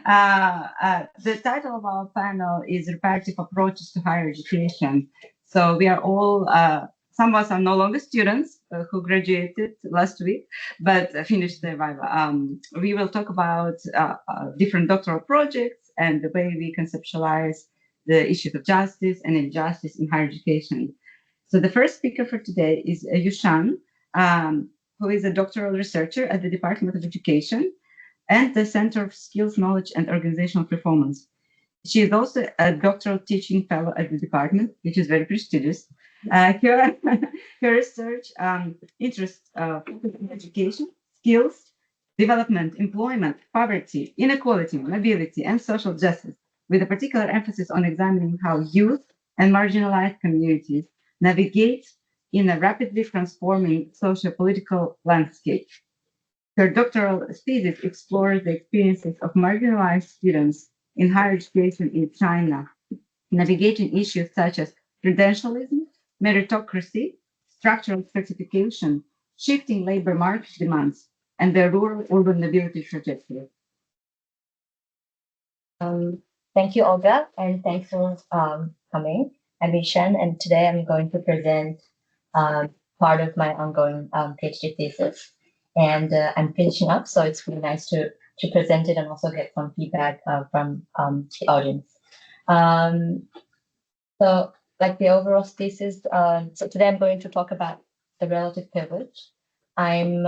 The title of our panel is Reparative Approaches to Higher Education. So we are all, some of us are no longer students who graduated last week, but finished their Viva. We will talk about different doctoral projects and the way we conceptualize the issues of justice and injustice in higher education. So the first speaker for today is Yushan, who is a doctoral researcher at the Department of Education and the Center of Skills, Knowledge, and Organizational Performance. She is also a doctoral teaching fellow at the department, which is very prestigious. Her research interests focus on education, skills, development, employment, poverty, inequality, mobility, and social justice, with a particular emphasis on examining how youth and marginalized communities navigate in a rapidly transforming socio-political landscape. Her doctoral thesis explores the experiences of marginalized students in higher education in China, navigating issues such as credentialism, meritocracy, structural certification, shifting labor market demands, and the rural-urban mobility trajectory. Thank you, Olga, and thanks for coming. I'm Yushan, and today I'm going to present part of my ongoing PhD thesis. And I'm finishing up, so it's really nice to present it and also get some feedback from the audience. So, like the overall thesis, so today I'm going to talk about the relative privilege. I'm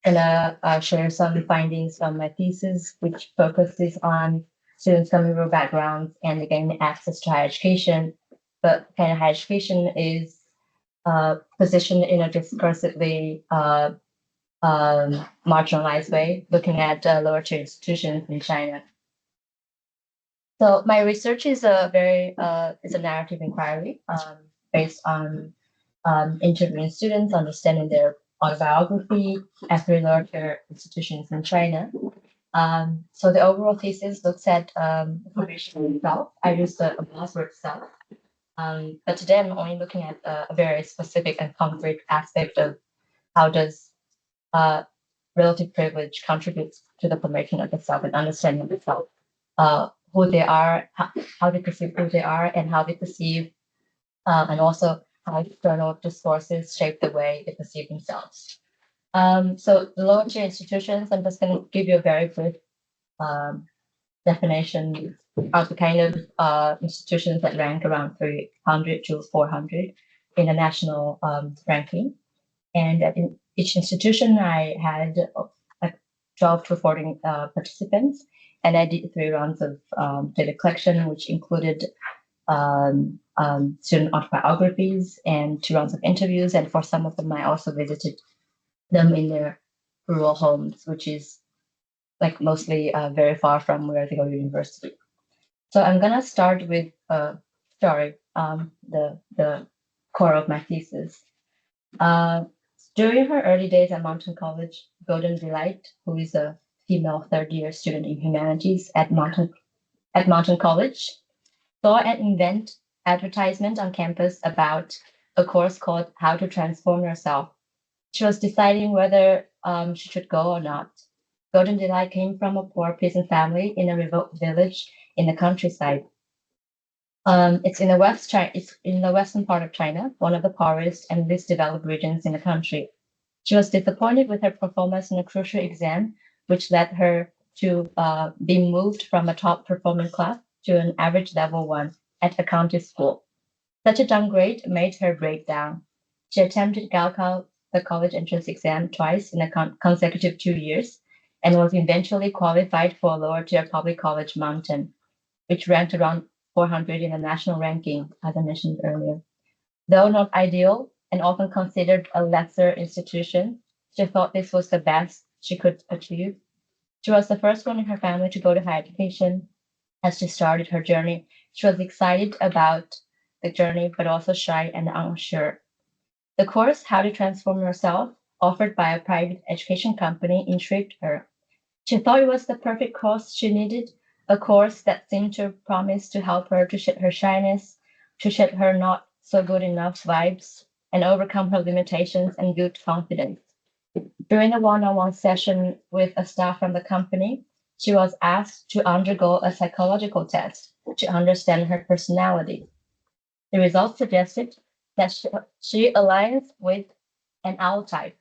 gonna share some findings from my thesis, which focuses on students from rural backgrounds and again access to higher education. But kind of higher education is positioned in a discursively marginalized way, looking at lower tier institutions in China. So my research is a narrative inquiry based on interviewing students, understanding their autobiography at three lower tier institutions in China. So the overall thesis looks at information itself. I use the buzzword self. But today I'm only looking at a very specific and concrete aspect of how does relative privilege contributes to the formation of the self and understanding of the self, who they are, how they perceive who they are, and how they perceive, and also how external discourses shape the way they perceive themselves. So the lower tier institutions, I'm just going to give you a very brief definition of the kind of institutions that rank around 300 to 400 in the national ranking. And in each institution, I had like 12 to 14 participants, and I did 3 rounds of data collection, which included student autobiographies and 2 rounds of interviews. And for some of them, I also visited them in their rural homes, which is like mostly very far from where they go to university. So I'm gonna start with a story, the core of my thesis. During her early days at Mountain College, Golden Delight, who is a female third-year student in humanities at Mountain College, saw an event advertisement on campus about a course called How to Transform Yourself. She was deciding whether she should go or not. Golden Delight came from a poor peasant family in a remote village in the countryside. It's in the western part of China, one of the poorest and least developed regions in the country. She was disappointed with her performance in a crucial exam, which led her to be moved from a top performing class to an average level 1 at a county school. Such a downgrade made her break down. She attempted Gaokao, the college entrance exam, twice in a consecutive 2 years, and was eventually qualified for a lower tier public college, Mountain, which ranked around 400 in the national ranking, as I mentioned earlier. Though not ideal and often considered a lesser institution, she thought this was the best she could achieve. She was the first one in her family to go to higher education. As she started her journey, she was excited about the journey, but also shy and unsure. The course, How to Transform Yourself, offered by a private education company, intrigued her. She thought it was the perfect course she needed, a course that seemed to promise to help her to shed her shyness, to shed her not so good enough vibes, and overcome her limitations and build confidence. During a one-on-one session with a staff from the company, she was asked to undergo a psychological test to understand her personality. The results suggested that she aligns with an owl type,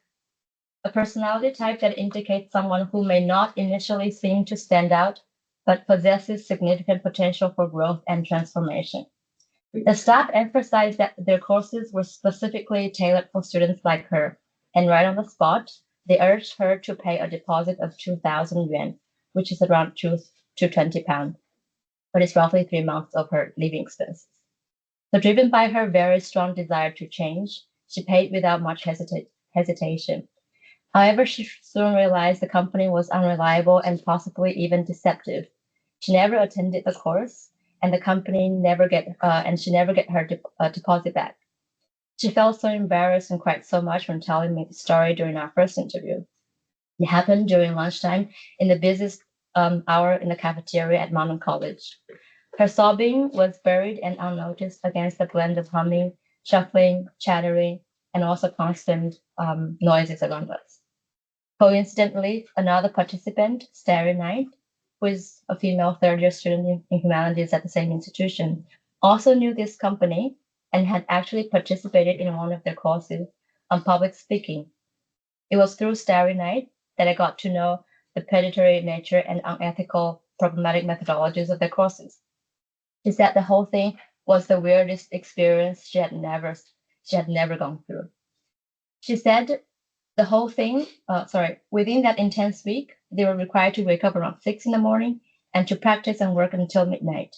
a personality type that indicates someone who may not initially seem to stand out, but possesses significant potential for growth and transformation. The staff emphasized that their courses were specifically tailored for students like her, and right on the spot, they urged her to pay a deposit of 2,000 yuan, which is around 220 pounds, but it's roughly 3 months of her living expenses. So, driven by her very strong desire to change, she paid without much hesitation. However, she soon realized the company was unreliable and possibly even deceptive. She never attended the course, and the company she never get her deposit back. She felt so embarrassed and cried so much when telling me the story during our first interview. It happened during lunchtime in the busiest hour in the cafeteria at Mountain College. Her sobbing was buried and unnoticed against the blend of humming, shuffling, chattering, and also constant noises around us. Coincidentally, another participant, Starry Night, who is a female third-year student in humanities at the same institution, also knew this company and had actually participated in one of their courses on public speaking. It was through Starry Night that I got to know the predatory nature and unethical, problematic methodologies of their courses. She said the whole thing was the weirdest experience she had never gone through. She said the whole thing, within that intense week, they were required to wake up around 6 in the morning and to practice and work until midnight.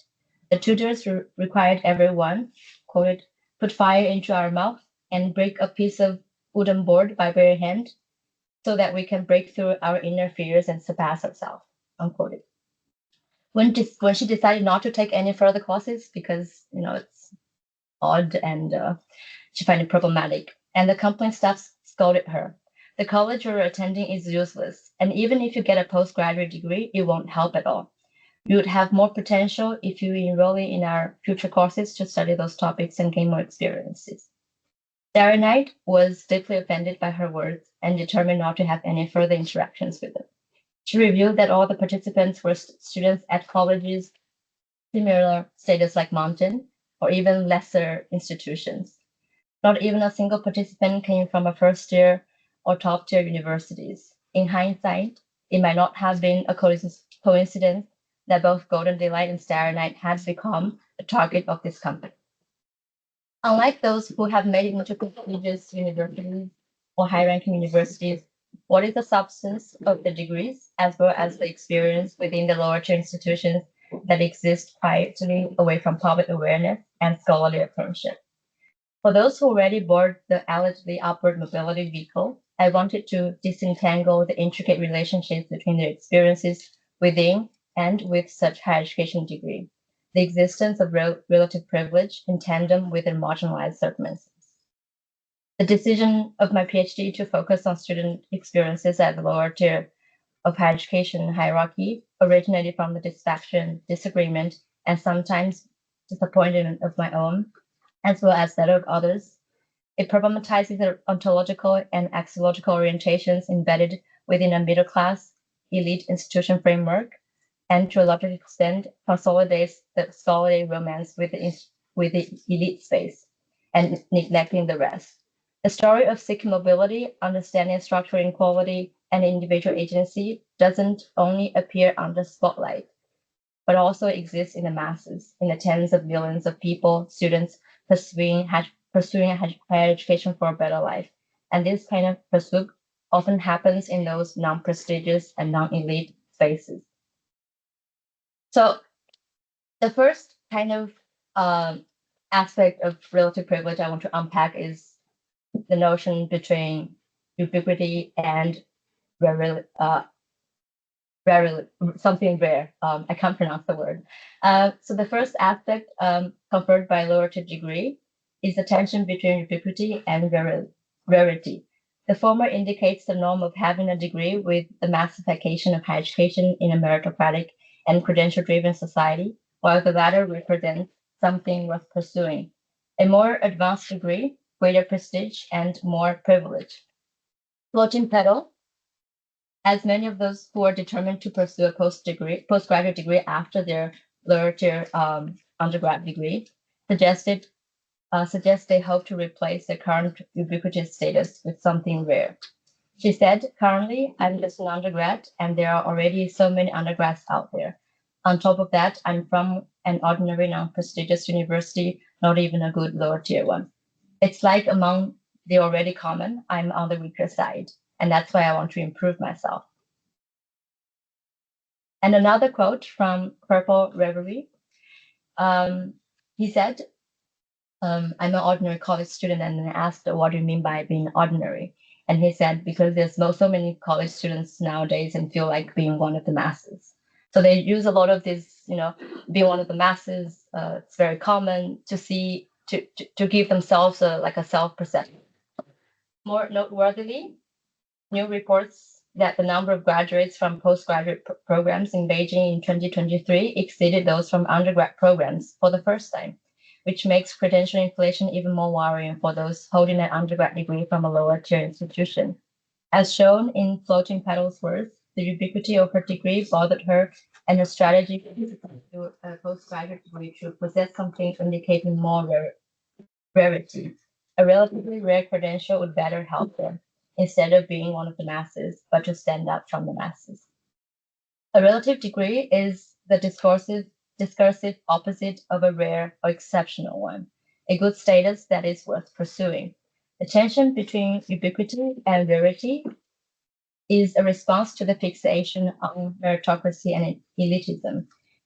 The tutors required everyone, quoted, put fire into our mouth and break a piece of wooden board by bare hand so that we can break through our inner fears and surpass ourselves, unquoted. When she decided not to take any further courses because, it's odd and she found it problematic, and the company staff scolded her. The college you're attending is useless, and even if you get a postgraduate degree, it won't help at all. You would have more potential if you enroll in our future courses to study those topics and gain more experiences. Starry Night was deeply offended by her words and determined not to have any further interactions with them. She revealed that all the participants were students at colleges similar status like Mountain or even lesser institutions. Not even a single participant came from a first year or top tier universities. In hindsight, it might not have been a coincidence that both Golden Delight and Starry Night had become the target of this company. Unlike those who have made it into prestigious universities or high-ranking universities, what is the substance of the degrees as well as the experience within the lower tier institutions that exist quietly away from public awareness and scholarly attention? For those who already board the allegedly upward mobility vehicle, I wanted to disentangle the intricate relationships between their experiences within and with such higher education degree, the existence of relative privilege in tandem with their marginalized circumstances. The decision of my PhD to focus on student experiences at the lower tier of higher education hierarchy originated from the dissatisfaction, disagreement, and sometimes disappointment of my own, as well as that of others. It problematizes the ontological and axiological orientations embedded within a middle class, elite institution framework, and to a large extent consolidates the scholarly romance with the elite space and neglecting the rest. The story of seeking mobility, understanding structural inequality, and individual agency doesn't only appear under spotlight, but also exists in the masses, in the tens of millions of people, students pursuing higher education for a better life. And this kind of pursuit often happens in those non-prestigious and non-elite spaces. So the first kind of aspect of relative privilege I want to unpack is the notion between ubiquity and something rare. I can't pronounce the word. So the first aspect conferred by lower tier degree is the tension between ubiquity and rarity. The former indicates the norm of having a degree with the massification of higher education in a meritocratic and credential-driven society, while the latter represents something worth pursuing. A more advanced degree, greater prestige, and more privilege. Floating petal as many of those who are determined to pursue a postgraduate degree after their lower tier undergrad degree suggest they hope to replace their current ubiquitous status with something rare. She said, currently, I'm just an undergrad, and there are already so many undergrads out there. On top of that, I'm from an ordinary non-prestigious university, not even a good lower tier one. It's like among the already common, I'm on the weaker side, and that's why I want to improve myself. And another quote from Purple Reverie. He said, I'm an ordinary college student, and I asked, what do you mean by being ordinary? And he said, because there's so many college students nowadays and feel like being one of the masses. So they use a lot of this, being one of the masses. It's very common to see, to give themselves a self-perception. More noteworthily, new reports that the number of graduates from postgraduate programs in Beijing in 2023 exceeded those from undergrad programs for the first time, which makes credential inflation even more worrying for those holding an undergrad degree from a lower tier institution. As shown in Floating Petals' words, the ubiquity of her degree bothered her, and her strategy to a postgraduate degree to possess something indicating more rarity. A relatively rare credential would better help them, instead of being one of the masses, but to stand out from the masses. A relative degree is the discursive opposite of a rare or exceptional one, a good status that is worth pursuing. The tension between ubiquity and rarity is a response to the fixation on meritocracy and elitism,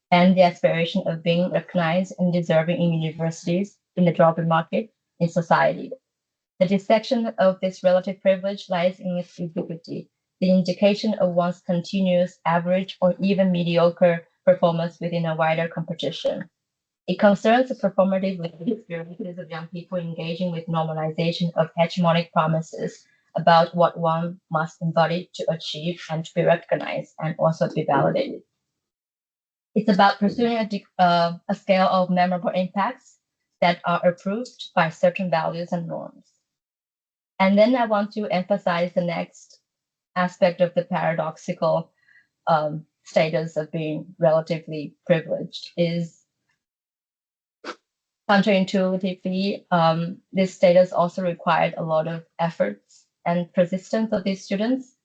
and the aspiration of being recognized and deserving in universities, in the job market, in society. The dissection of this relative privilege lies in its ubiquity, the indication of one's continuous, average, or even mediocre performance within a wider competition. It concerns the performative lived experiences of young people engaging with normalization of hegemonic promises about what one must embody to achieve and to be recognized and also to be validated. It's about pursuing a scale of memorable impacts that are approved by certain values and norms. And then I want to emphasize the next aspect of the paradoxical status of being relatively privileged is counterintuitively, this status also required a lot of efforts and persistence of these students.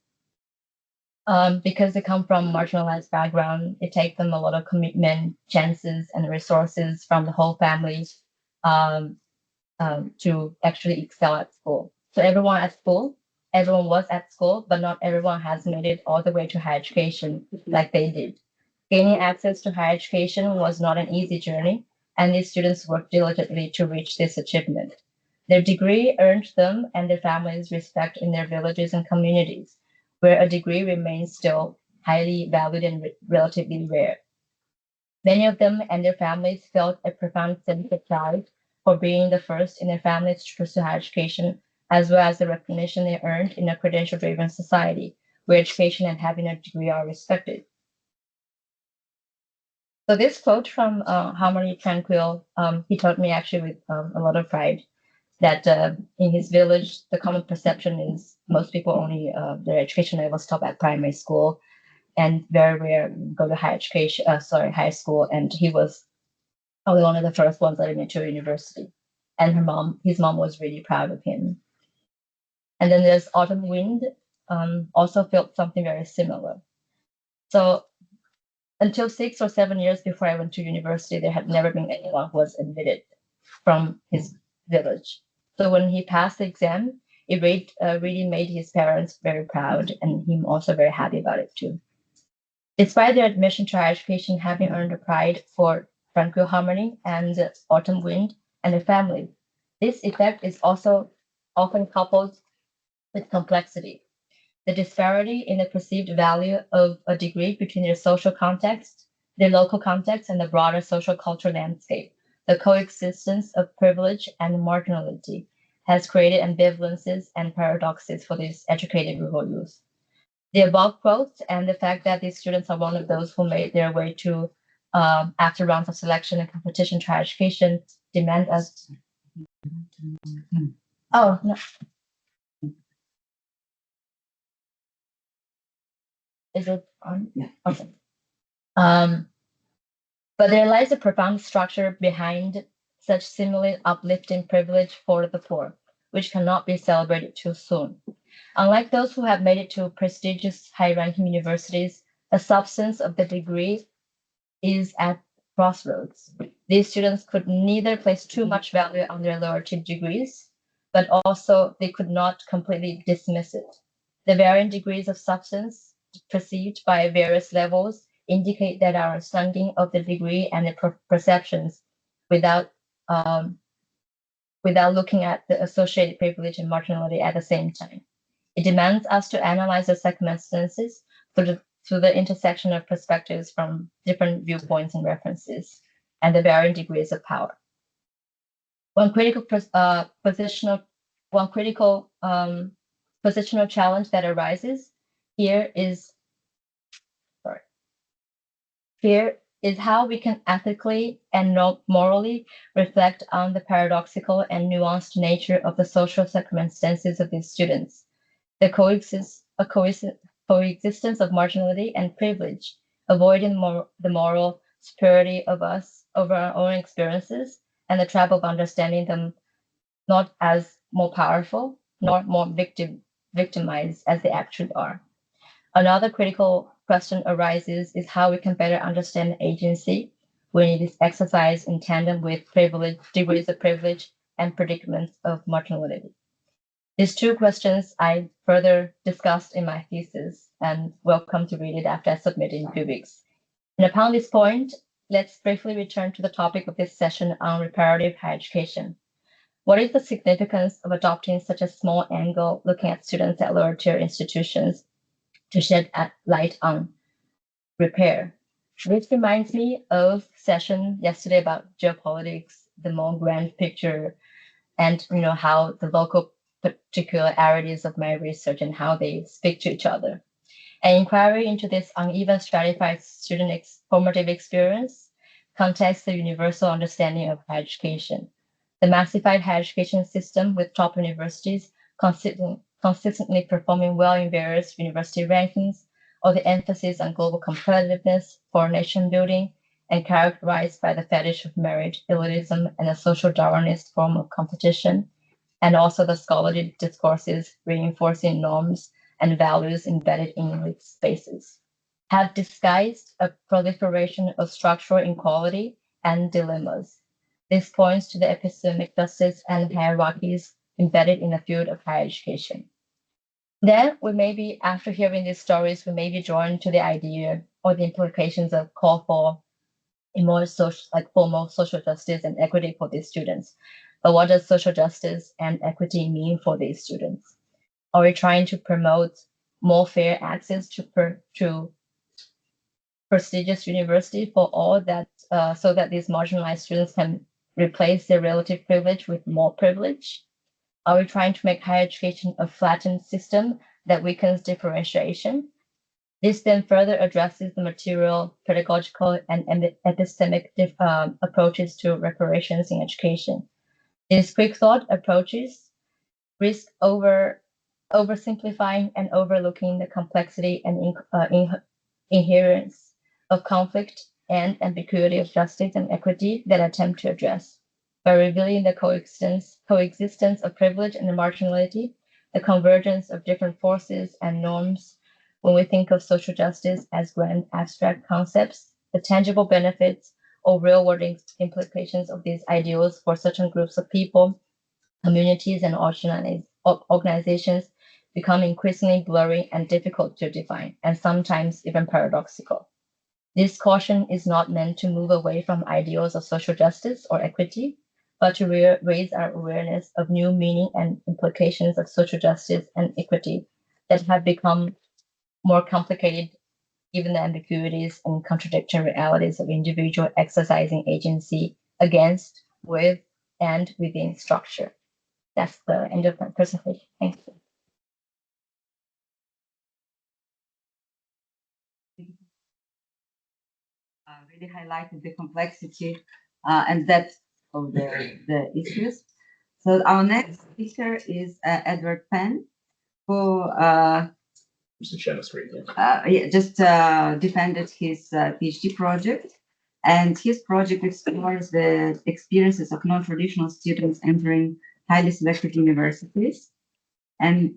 Because they come from marginalized background, it takes them a lot of commitment, chances, and resources from the whole family to actually excel at school. So everyone was at school, but not everyone has made it all the way to higher education like they did. Gaining access to higher education was not an easy journey, and these students worked diligently to reach this achievement. Their degree earned them and their families respect in their villages and communities, where a degree remains still highly valued and relatively rare. Many of them and their families felt a profound sense of pride for being the first in their families to pursue higher education, as well as the recognition they earned in a credential-driven society, where education and having a degree are respected. So this quote from Harmony Tranquil, he told me actually with a lot of pride that in his village, the common perception is most people only their education level stop at primary school, and very rare go to high school. And he was probably one of the first ones that went to university. And his mom was really proud of him. And then there's Autumn Wind, also felt something very similar. So until 6 or 7 years before I went to university, there had never been anyone who was admitted from his village. So when he passed the exam, it really made his parents very proud, and him also very happy about it too. Despite their admission to higher education having earned a pride for Tranquil Harmony and Autumn Wind and their family, this effect is also often coupled with complexity. The disparity in the perceived value of a degree between their social context, their local context, and the broader social cultural landscape, the coexistence of privilege and marginality, has created ambivalences and paradoxes for these educated rural youth. The above quotes and the fact that these students are one of those who made their way to, after rounds of selection and competition to higher education, demand us. Oh, no. Is it on? Yeah. Okay. But there lies a profound structure behind such seemingly uplifting privilege for the poor, which cannot be celebrated too soon. Unlike those who have made it to prestigious high-ranking universities, the substance of the degree is at crossroads. These students could neither place too much value on their lower tier degrees, but also they could not completely dismiss it. The varying degrees of substance perceived by various levels indicate that our understanding of the degree and the perceptions without um, without looking at the associated privilege and marginality at the same time. It demands us to analyze the circumstances through the intersection of perspectives from different viewpoints and references, and the varying degrees of power. One critical positional challenge that arises here is how we can ethically and morally reflect on the paradoxical and nuanced nature of the social circumstances of these students. The coexistence of marginality and privilege, avoiding the moral superiority of us over our own experiences, and the trap of understanding them not as more powerful nor more victimized as they actually are. Another critical question arises is how we can better understand agency when it is exercised in tandem with degrees of privilege and predicaments of marginality. These two questions I further discussed in my thesis and welcome to read it after I submit it in 2 weeks. And upon this point, let's briefly return to the topic of this session on reparative higher education. What is the significance of adopting such a small angle looking at students at lower tier institutions to shed light on repair? This reminds me of session yesterday about geopolitics, the more grand picture, and how the local particularities of my research and how they speak to each other. An inquiry into this uneven stratified student formative experience contests the universal understanding of higher education. The massified higher education system with top universities consistently performing well in various university rankings, or the emphasis on global competitiveness for nation building, and characterized by the fetish of merit, elitism, and a social Darwinist form of competition, and also the scholarly discourses reinforcing norms and values embedded in elite spaces, have disguised a proliferation of structural inequality and dilemmas. This points to the epistemic justice and hierarchies embedded in the field of higher education. Then we may be, after hearing these stories, we may be drawn to the idea or the implications of call for a more formal social justice and equity for these students. But what does social justice and equity mean for these students? Are we trying to promote more fair access to prestigious university for all that, so that these marginalized students can replace their relative privilege with more privilege? Are we trying to make higher education a flattened system that weakens differentiation? This then further addresses the material, pedagogical, and epistemic approaches to reparations in education. These quick thought approaches risk oversimplifying and overlooking the complexity and inherence of conflict and ambiguity of justice and equity that attempt to address. By revealing the coexistence of privilege and marginality, the convergence of different forces and norms, when we think of social justice as grand abstract concepts, the tangible benefits or real-world implications of these ideals for certain groups of people, communities, and organizations become increasingly blurry and difficult to define, and sometimes even paradoxical. This caution is not meant to move away from ideals of social justice or equity, but to raise our awareness of new meaning and implications of social justice and equity that have become more complicated given the ambiguities and contradictory realities of individual exercising agency against, with, and within structure. That's the end of my presentation. Thank you. Really highlighted the complexity and depth of the issues. So our next speaker is Edward Penn, who Just share the screen. Yeah, just defended his PhD project. And his project explores the experiences of non-traditional students entering highly selected universities. And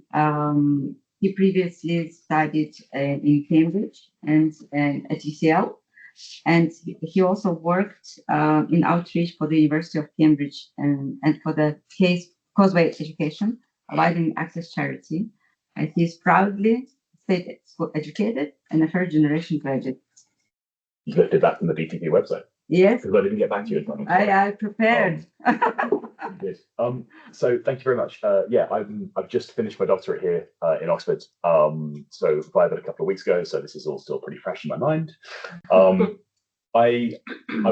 he previously studied in Cambridge and at UCL. And he also worked in outreach for the University of Cambridge and for the Causeway Education, a widening access charity. And he's proudly state school educated and a third generation graduate. You lifted that from the DTP website. Yes. Because I didn't get back to you in time. I prepared. Good. So thank you very much. Yeah, I've just finished my doctorate here in Oxford. So applied it a couple of weeks ago. So this is all still pretty fresh in my mind. I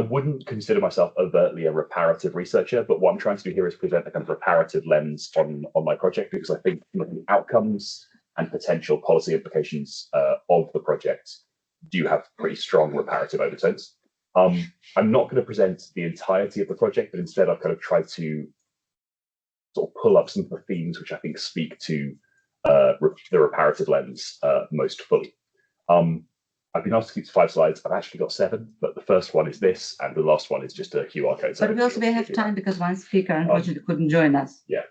wouldn't consider myself overtly a reparative researcher, but what I'm trying to do here is present a kind of reparative lens on my project, because I think the outcomes and potential policy implications of the project do have pretty strong reparative overtones. I'm not going to present the entirety of the project, but instead I've kind of tried to sort of pull up some of the themes which I think speak to the reparative lens most fully. I've been asked to keep to 5 slides. I've actually got 7, but the first one is this, and the last one is just a QR code. But we also may have time because one speaker unfortunately couldn't join us. Yeah.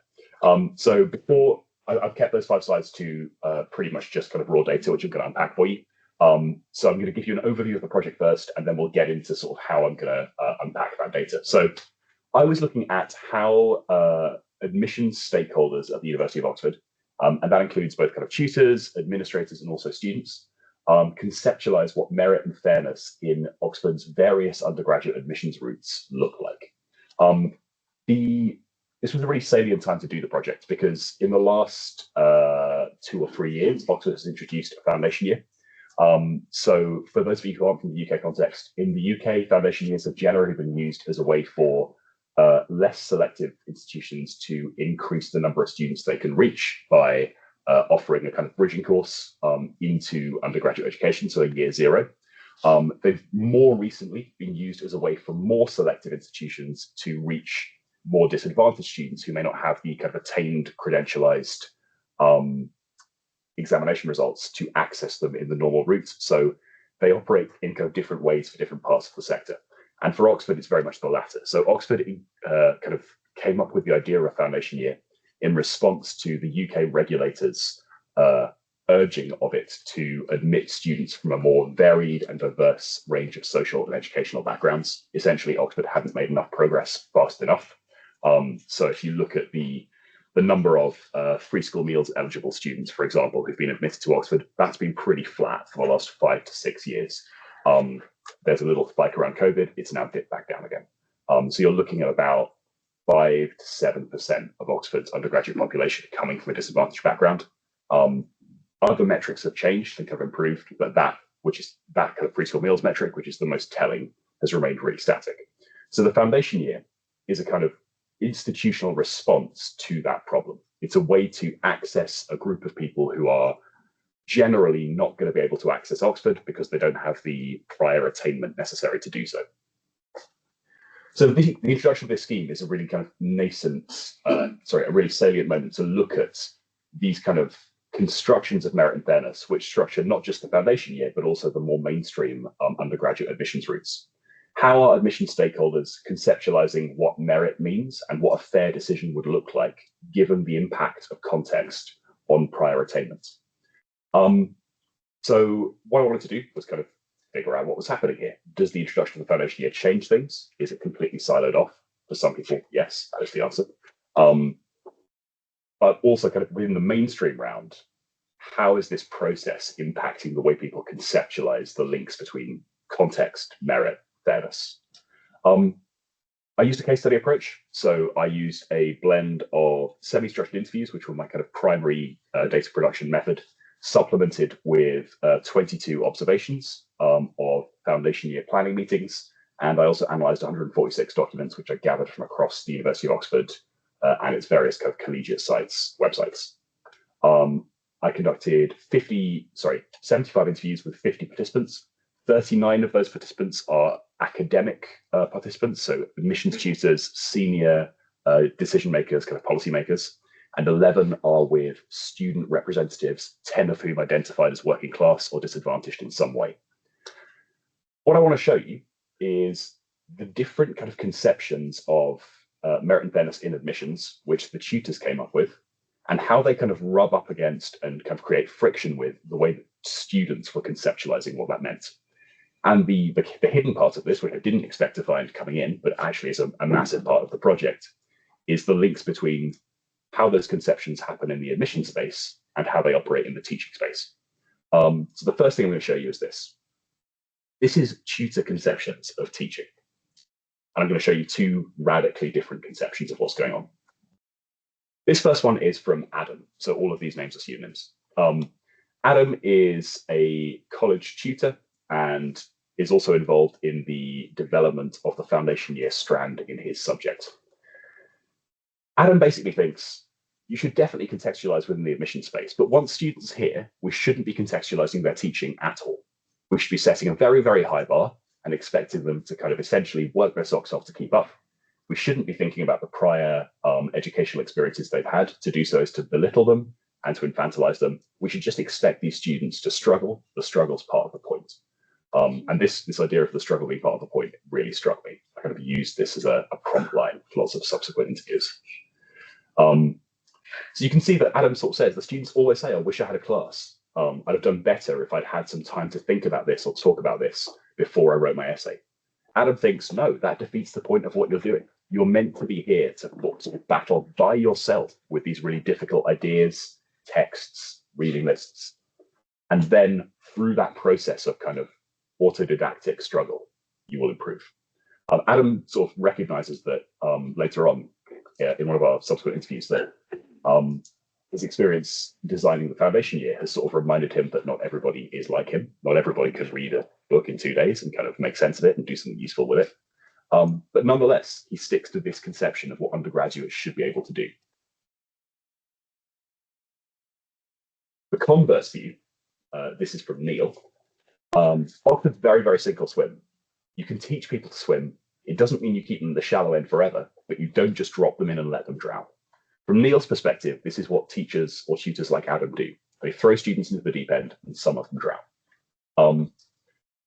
So before I've kept those 5 slides to pretty much just kind of raw data, which I'm going to unpack for you. So I'm going to give you an overview of the project first, and then we'll get into sort of how I'm going to unpack that data. So I was looking at how admissions stakeholders at the University of Oxford, and that includes both kind of tutors, administrators, and also students, conceptualize what merit and fairness in Oxford's various undergraduate admissions routes look like. This was a really salient time to do the project because in the last 2 or 3 years, Oxford has introduced a foundation year. So for those of you who aren't from the UK context, in the UK, foundation years have generally been used as a way for less selective institutions to increase the number of students they can reach by offering a kind of bridging course into undergraduate education, so a year 0. They've more recently been used as a way for more selective institutions to reach more disadvantaged students who may not have the kind of attained credentialized examination results to access them in the normal route. So they operate in kind of different ways for different parts of the sector. And for Oxford, it's very much the latter. So Oxford kind of came up with the idea of a foundation year in response to the UK regulators' urging of it to admit students from a more varied and diverse range of social and educational backgrounds. Essentially, Oxford hadn't made enough progress fast enough. So if you look at the number of free school meals eligible students, for example, who've been admitted to Oxford, that's been pretty flat for the last 5 to 6 years. There's a little spike around COVID. It's now dipped back down again. So you're looking at about 5 to 7% of Oxford's undergraduate population coming from a disadvantaged background. Other metrics have changed and have improved, but that kind of free school meals metric, which is the most telling, has remained really static. So the foundation year is a kind of institutional response to that problem. It's a way to access a group of people who are generally not going to be able to access Oxford because they don't have the prior attainment necessary to do so. So the introduction of this scheme is a really kind of a really salient moment to look at these kind of constructions of merit and fairness, which structure not just the foundation year, but also the more mainstream undergraduate admissions routes. How are admission stakeholders conceptualizing what merit means and what a fair decision would look like, given the impact of context on prior attainment? So what I wanted to do was kind of figure out what was happening here. Does the introduction of the foundation year change things? Is it completely siloed off? For some people, yes, that is the answer. But also kind of within the mainstream round, how is this process impacting the way people conceptualize the links between context, merit, fairness? I used a case study approach. So I used a blend of semi-structured interviews, which were my kind of primary data production method, supplemented with 22 observations of foundation year planning meetings. And I also analyzed 146 documents, which I gathered from across the University of Oxford and its various kind of collegiate websites. I conducted 75 interviews with 50 participants. 39 of those participants are academic participants, so admissions tutors, senior decision makers, kind of policy makers. and 11 are with student representatives, 10 of whom identified as working class or disadvantaged in some way. What I want to show you is the different kind of conceptions of merit and fairness in admissions, which the tutors came up with, and how they kind of rub up against and kind of create friction with the way that students were conceptualizing what that meant. And the hidden part of this, which I didn't expect to find coming in, but actually is a massive part of the project, is the links between how those conceptions happen in the admission space and how they operate in the teaching space. So the first thing I'm going to show you is this. This is tutor conceptions of teaching. And I'm going to show you two radically different conceptions of what's going on. This first one is from Adam. So all of these names are pseudonyms. Adam is a college tutor and is also involved in the development of the foundation year strand in his subject. Adam basically thinks you should definitely contextualize within the admission space, but once students are here, we shouldn't be contextualizing their teaching at all. We should be setting a very, very high bar and expecting them to kind of essentially work their socks off to keep up. We shouldn't be thinking about the prior educational experiences they've had to do so as to belittle them and to infantilize them. We should just expect these students to struggle. The struggle's part of the point. And this idea of the struggle being part of the point really struck me. I kind of used this as a prompt line for lots of subsequent interviews. So you can see that Adam sort of says the students always say, I wish I had a class. I'd have done better if I'd had some time to think about this or talk about this before I wrote my essay. Adam thinks, no, that defeats the point of what you're doing. You're meant to be here to battle by yourself with these really difficult ideas, texts, reading lists. And then through that process of kind of autodidactic struggle, you will improve. Adam sort of recognizes that later on in one of our subsequent interviews that his experience designing the foundation year has sort of reminded him that not everybody is like him. Not everybody could read a book in 2 days and kind of make sense of it and do something useful with it. But nonetheless, he sticks to this conception of what undergraduates should be able to do. The converse view, this is from Neil. Oxford's very, very sink or swim. You can teach people to swim. It doesn't mean you keep them in the shallow end forever, but you don't just drop them in and let them drown. From Neil's perspective, this is what teachers or tutors like Adam do. They throw students into the deep end and some of them drown.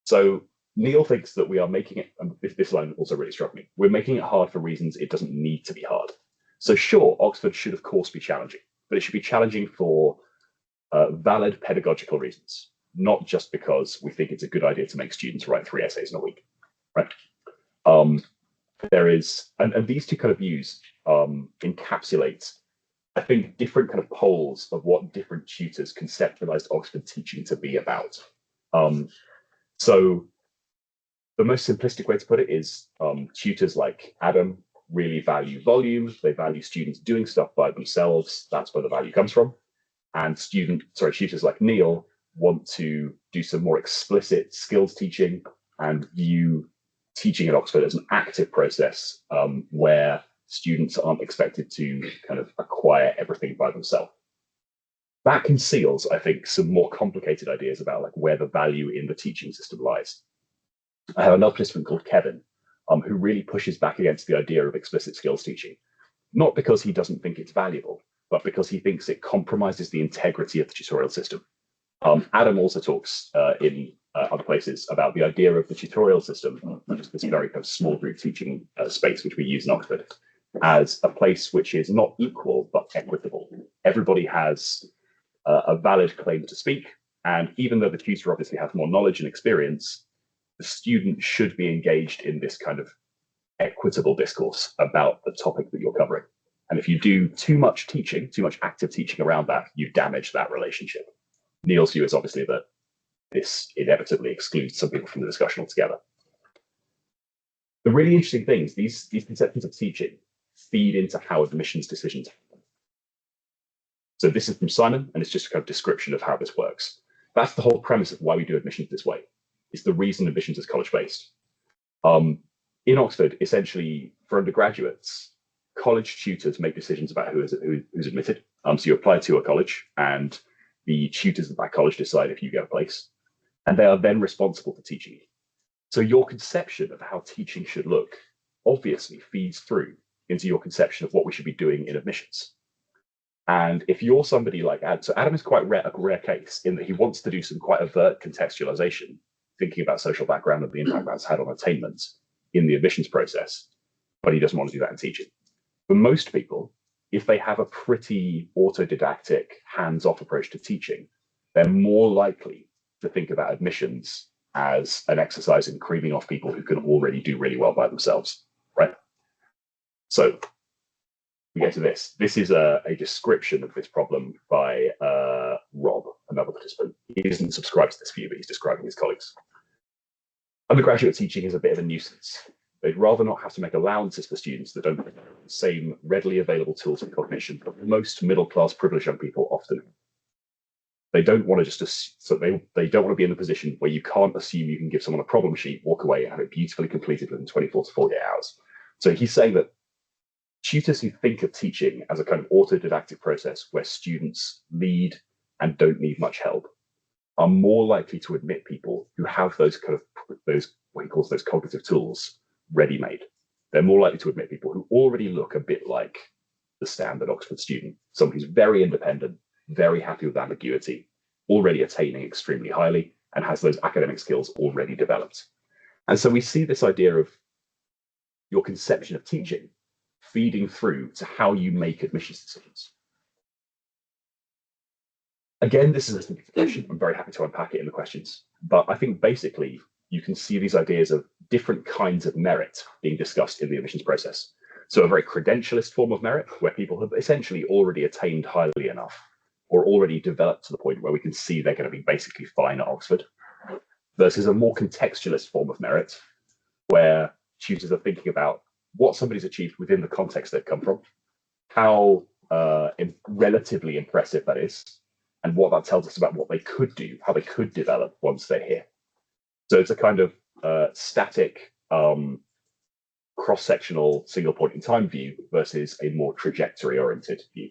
So Neil thinks that we are making it, and this line also really struck me, we're making it hard for reasons it doesn't need to be hard. So sure, Oxford should of course be challenging, but it should be challenging for valid pedagogical reasons, not just because we think it's a good idea to make students write 3 essays in a week, right? There is, and these two kind of views encapsulate, I think, different kind of poles of what different tutors conceptualized Oxford teaching to be about. So the most simplistic way to put it is tutors like Adam really value volume. They value students doing stuff by themselves. That's where the value comes from. And tutors like Neil want to do some more explicit skills teaching and view teaching at Oxford as an active process where students aren't expected to kind of acquire everything by themselves. That conceals, I think, some more complicated ideas about like where the value in the teaching system lies. I have another participant called Kevin, who really pushes back against the idea of explicit skills teaching, not because he doesn't think it's valuable, but because he thinks it compromises the integrity of the tutorial system. Adam also talks in other places about the idea of the tutorial system, just this very kind of small group teaching space which we use in Oxford, as a place which is not equal but equitable. Everybody has a valid claim to speak, and even though the tutor obviously has more knowledge and experience, the student should be engaged in this kind of equitable discourse about the topic that you're covering. And if you do too much teaching, too much active teaching around that, you damage that relationship. Neil's view is obviously that this inevitably excludes some people from the discussion altogether. The really interesting things, these conceptions of teaching feed into how admissions decisions happen. So this is from Simon, and it's just a kind of description of how this works. That's the whole premise of why we do admissions this way. It's the reason admissions is college-based. In Oxford, essentially, for undergraduates, college tutors make decisions about who's admitted. So you apply to a college, and the tutors at that college decide if you get a place, and they are then responsible for teaching you. So your conception of how teaching should look obviously feeds through into your conception of what we should be doing in admissions. And if you're somebody like Adam, so Adam is quite a rare case in that he wants to do some quite overt contextualization, thinking about social background and the impact that's had on attainment in the admissions process, but he doesn't want to do that in teaching. For most people, if they have a pretty autodidactic, hands-off approach to teaching, they're more likely to think about admissions as an exercise in creaming off people who can already do really well by themselves, right? So we get to this. This is a description of this problem by Rob, another participant. He isn't subscribed to this view, but he's describing his colleagues. Undergraduate teaching is a bit of a nuisance. They'd rather not have to make allowances for students that don't have the same readily available tools for cognition, but most middle-class privileged young people often. They don't want to they don't want to be in the position where you can't assume you can give someone a problem sheet, walk away, and have it beautifully completed within 24 to 48 hours. So he's saying that tutors who think of teaching as a kind of autodidactic process where students lead and don't need much help are more likely to admit people who have those what he calls those cognitive tools ready-made. They're more likely to admit people who already look a bit like the standard Oxford student, someone who's very independent, very happy with ambiguity, already attaining extremely highly, and has those academic skills already developed. And so we see this idea of your conception of teaching feeding through to how you make admissions decisions. Again, this is a simplification. I'm very happy to unpack it in the questions, but I think basically you can see these ideas of different kinds of merit being discussed in the admissions process. So a very credentialist form of merit, where people have essentially already attained highly enough or already developed to the point where we can see they're going to be basically fine at Oxford, versus a more contextualist form of merit, where tutors are thinking about what somebody's achieved within the context they've come from, how relatively impressive that is, and what that tells us about what they could do, how they could develop once they're here. So it's a kind of static, cross-sectional, single point in time view versus a more trajectory-oriented view.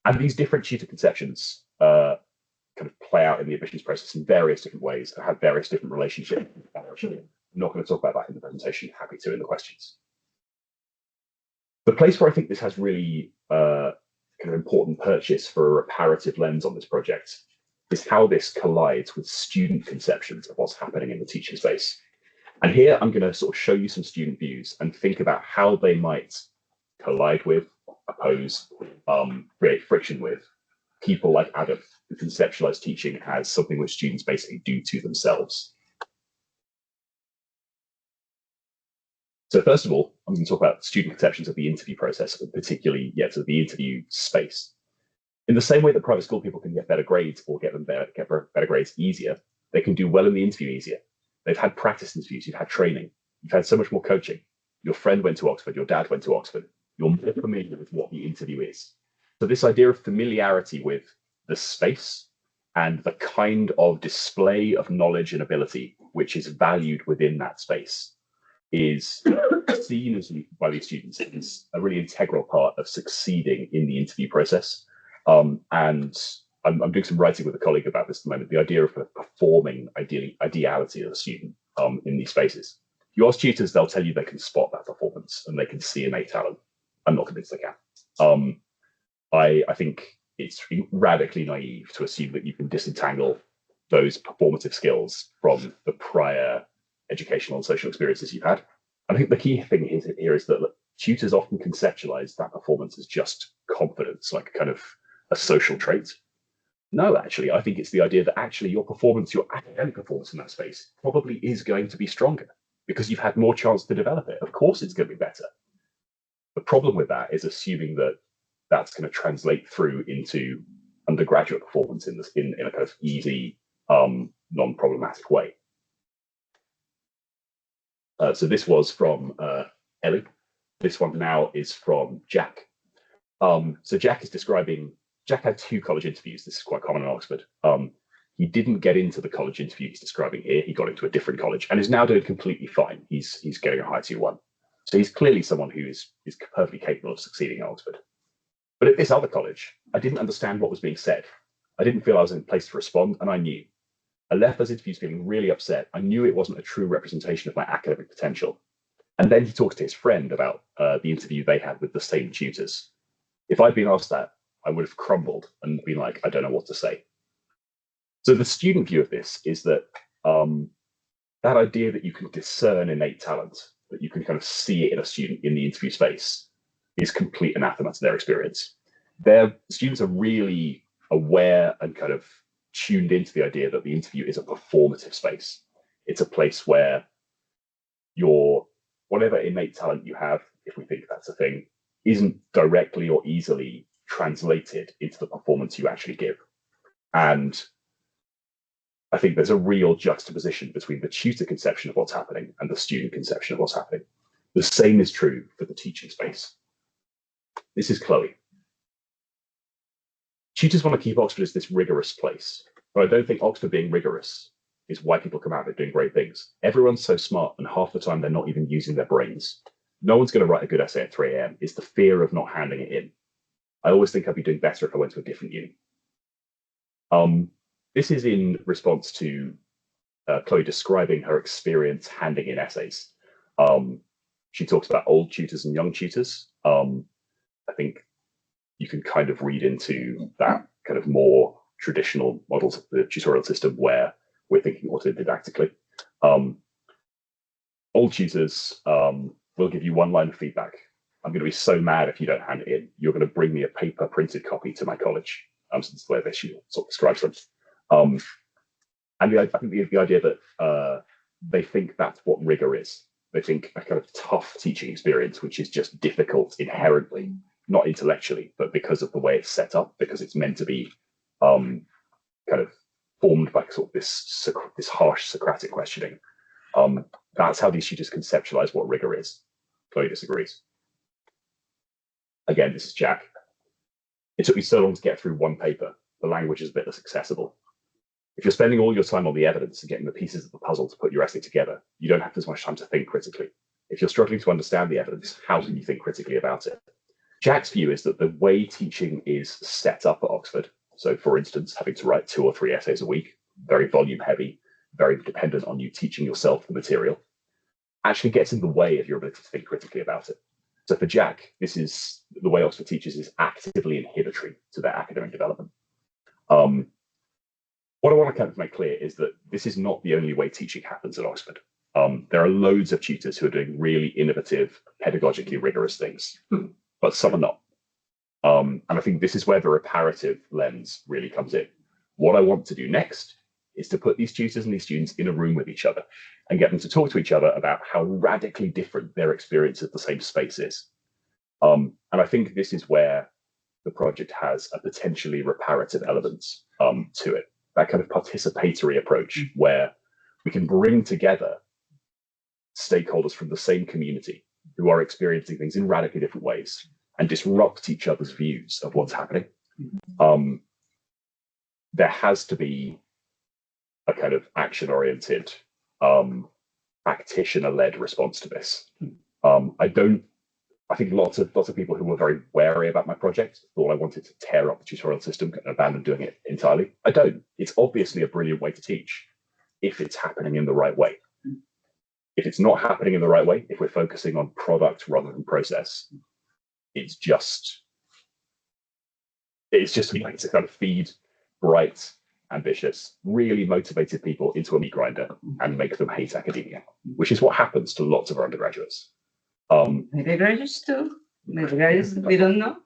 And these different tutor conceptions kind of play out in the admissions process in various different ways and have various different relationships. I'm not going to talk about that in the presentation, happy to in the questions. The place where I think this has really kind of important purchase for a reparative lens on this project is how this collides with student conceptions of what's happening in the teaching space. And here I'm going to sort of show you some student views and think about how they might collide with, oppose, create friction with people like Adam, who conceptualize teaching as something which students basically do to themselves. So first of all, I'm going to talk about student conceptions of the interview process, particularly, so the interview space. In the same way that private school people can get better grades or get better grades easier, they can do well in the interview easier. They've had practice interviews, you've had training, you've had so much more coaching. Your friend went to Oxford, your dad went to Oxford. You're more familiar with what the interview is. So this idea of familiarity with the space and the kind of display of knowledge and ability which is valued within that space is seen as by these students as a really integral part of succeeding in the interview process. And I'm doing some writing with a colleague about this at the moment, the idea of performing ideality of a student in these spaces. If you ask tutors, they'll tell you they can spot that performance and they can see innate talent. I'm not convinced they can. I think it's radically naive to assume that you can disentangle those performative skills from the prior educational and social experiences you've had. And I think the key thing here is that tutors often conceptualize that performance as just confidence, like kind of a social trait. No, actually, I think it's the idea that actually your performance, your academic performance in that space probably is going to be stronger because you've had more chance to develop it. Of course, it's going to be better. The problem with that is assuming that that's going to translate through into undergraduate performance in a kind of easy, non-problematic way. So this was from Ellie. This one now is from Jack. So Jack is describing, Jack had 2 college interviews. This is quite common in Oxford. He didn't get into the college interview he's describing here. He got into a different college and is now doing completely fine. He's getting a high 2-1. So he's clearly someone who is perfectly capable of succeeding at Oxford. But at this other college, I didn't understand what was being said. I didn't feel I was in place to respond, and I knew. I left those interviews feeling really upset. I knew it wasn't a true representation of my academic potential. And then he talks to his friend about the interview they had with the same tutors. If I'd been asked that, I would have crumbled and been like, I don't know what to say. So the student view of this is that that idea that you can discern innate talent, that you can kind of see it in a student in the interview space, is complete anathema to their experience. Their students are really aware and kind of tuned into the idea that the interview is a performative space. It's a place where your whatever innate talent you have, if we think that's a thing, isn't directly or easily translated into the performance you actually give. And I think there's a real juxtaposition between the tutor conception of what's happening and the student conception of what's happening. The same is true for the teaching space. This is Chloe. Tutors want to keep Oxford as this rigorous place, but I don't think Oxford being rigorous is why people come out of it doing great things. Everyone's so smart, and half the time they're not even using their brains. No one's going to write a good essay at 3 a.m. It's the fear of not handing it in. I always think I'd be doing better if I went to a different uni. This is in response to Chloe describing her experience handing in essays. She talks about old tutors and young tutors. I think you can kind of read into that kind of more traditional models of the tutorial system where we're thinking autodidactically. Old tutors will give you one line of feedback. I'm going to be so mad if you don't hand it in. You're going to bring me a paper printed copy to my college. Since the way that she sort of describes them. And I think the idea that they think that's what rigor is. They think a kind of tough teaching experience, which is just difficult inherently, not intellectually, but because of the way it's set up, because it's meant to be kind of formed by sort of this harsh Socratic questioning. That's how these tutors conceptualize what rigor is. Chloe disagrees. Again, this is Jack. It took me so long to get through one paper. The language is a bit less accessible. If you're spending all your time on the evidence and getting the pieces of the puzzle to put your essay together, you don't have as much time to think critically. If you're struggling to understand the evidence, how can you think critically about it? Jack's view is that the way teaching is set up at Oxford, so for instance, having to write 2 or 3 essays a week, very volume heavy, very dependent on you teaching yourself the material, actually gets in the way of your ability to think critically about it. So for Jack, this is the way Oxford teaches is actively inhibitory to their academic development. What I want to kind of make clear is that this is not the only way teaching happens at Oxford. There are loads of tutors who are doing really innovative, pedagogically rigorous things, but some are not. And I think this is where the reparative lens really comes in. What I want to do next is to put these tutors and these students in a room with each other and get them to talk to each other about how radically different their experience of the same space is. And I think this is where the project has a potentially reparative element to it, that kind of participatory approach where we can bring together stakeholders from the same community who are experiencing things in radically different ways and disrupt each other's views of what's happening. There has to be a kind of action-oriented, practitioner-led response to this. I think lots of people who were very wary about my project thought I wanted to tear up the tutorial system and abandon doing it entirely. I don't. It's obviously a brilliant way to teach if it's happening in the right way. If it's not happening in the right way, if we're focusing on product rather than process, it's just like to kind of feed bright, ambitious, really motivated people into a meat grinder and make them hate academia, which is what happens to lots of our undergraduates. Maybe graduates too. Maybe graduates, we don't know.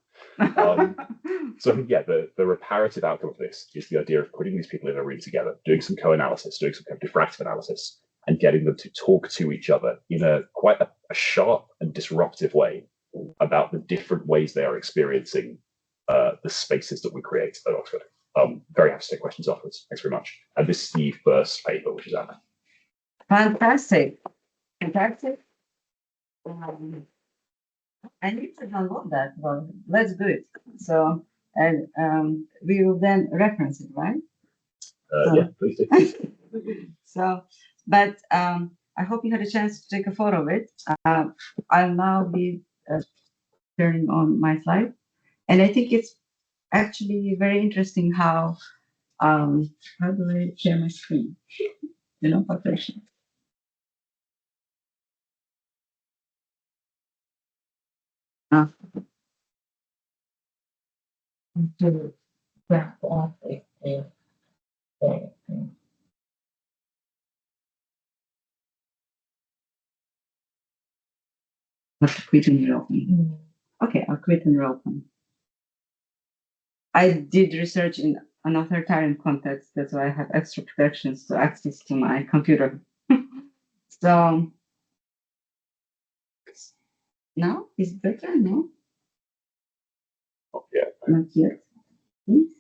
So yeah, the reparative outcome of this is the idea of putting these people in a room together, doing some co-analysis, doing some kind of diffractive analysis, and getting them to talk to each other in a quite a sharp and disruptive way about the different ways they are experiencing the spaces that we create at Oxford. Very happy to take questions afterwards. Thanks very much. And this is the first paper, which is out there. Fantastic. Fantastic. I need to download that. Well, let's do it. So, and we will then reference it, right? Yeah, please do. So, but I hope you had a chance to take a photo of it. I'll now be turning on my slide, and I think it's actually very interesting how do I share my screen? You know, population. to grasp off Have to quit and reopen. Okay, I'll quit and reopen. I did research in an authoritarian context. That's why I have extra protections to access to my computer. So now is it better? No, Yeah. not yet. Please.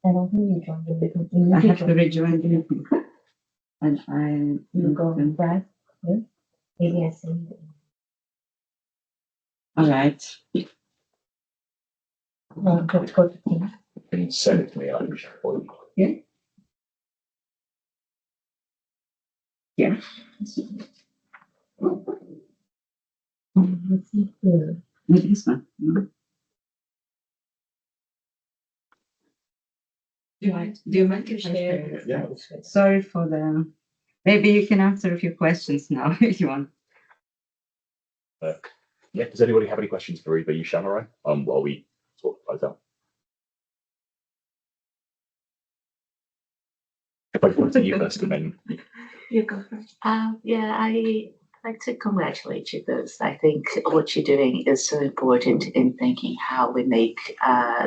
I don't think you joined the meeting. I have to rejoin the meeting. And I You go back. Yeah. Maybe I see. All right. Go to team. You can send it to me. I'll share it for you. Yeah. Yeah. Let's see the Maybe this one. No? Do you mind if I share it? Yeah. Sorry for the. Maybe you can answer a few questions now if you want. Yeah. Does anybody have any questions for either Yushan or I? While we sort those out. If I come to you first, and then You go first. Yeah, I like to congratulate you both. I think what you're doing is so important in thinking how we make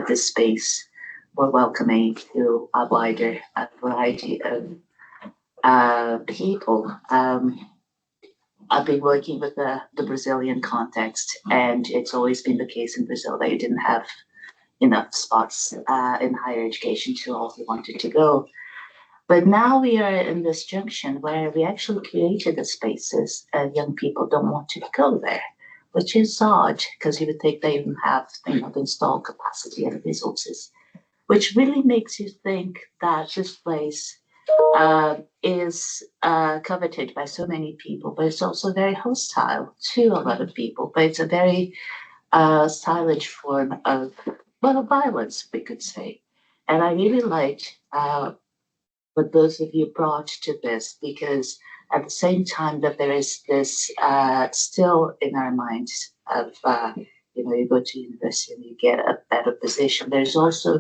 this space more welcoming to a wider variety of people. I've been working with the Brazilian context, and it's always been the case in Brazil that you didn't have enough spots in higher education to all who wanted to go. But now we are in this junction where we actually created the spaces and young people don't want to go there, which is odd because you would think they even have the installed capacity and resources, which really makes you think that this place is coveted by so many people, but it's also very hostile to a lot of people. But it's a very stylish form of, well, violence, we could say. And I really liked what those of you brought to this, because at the same time that there is this still in our minds of, you go to university and you get a better position, there's also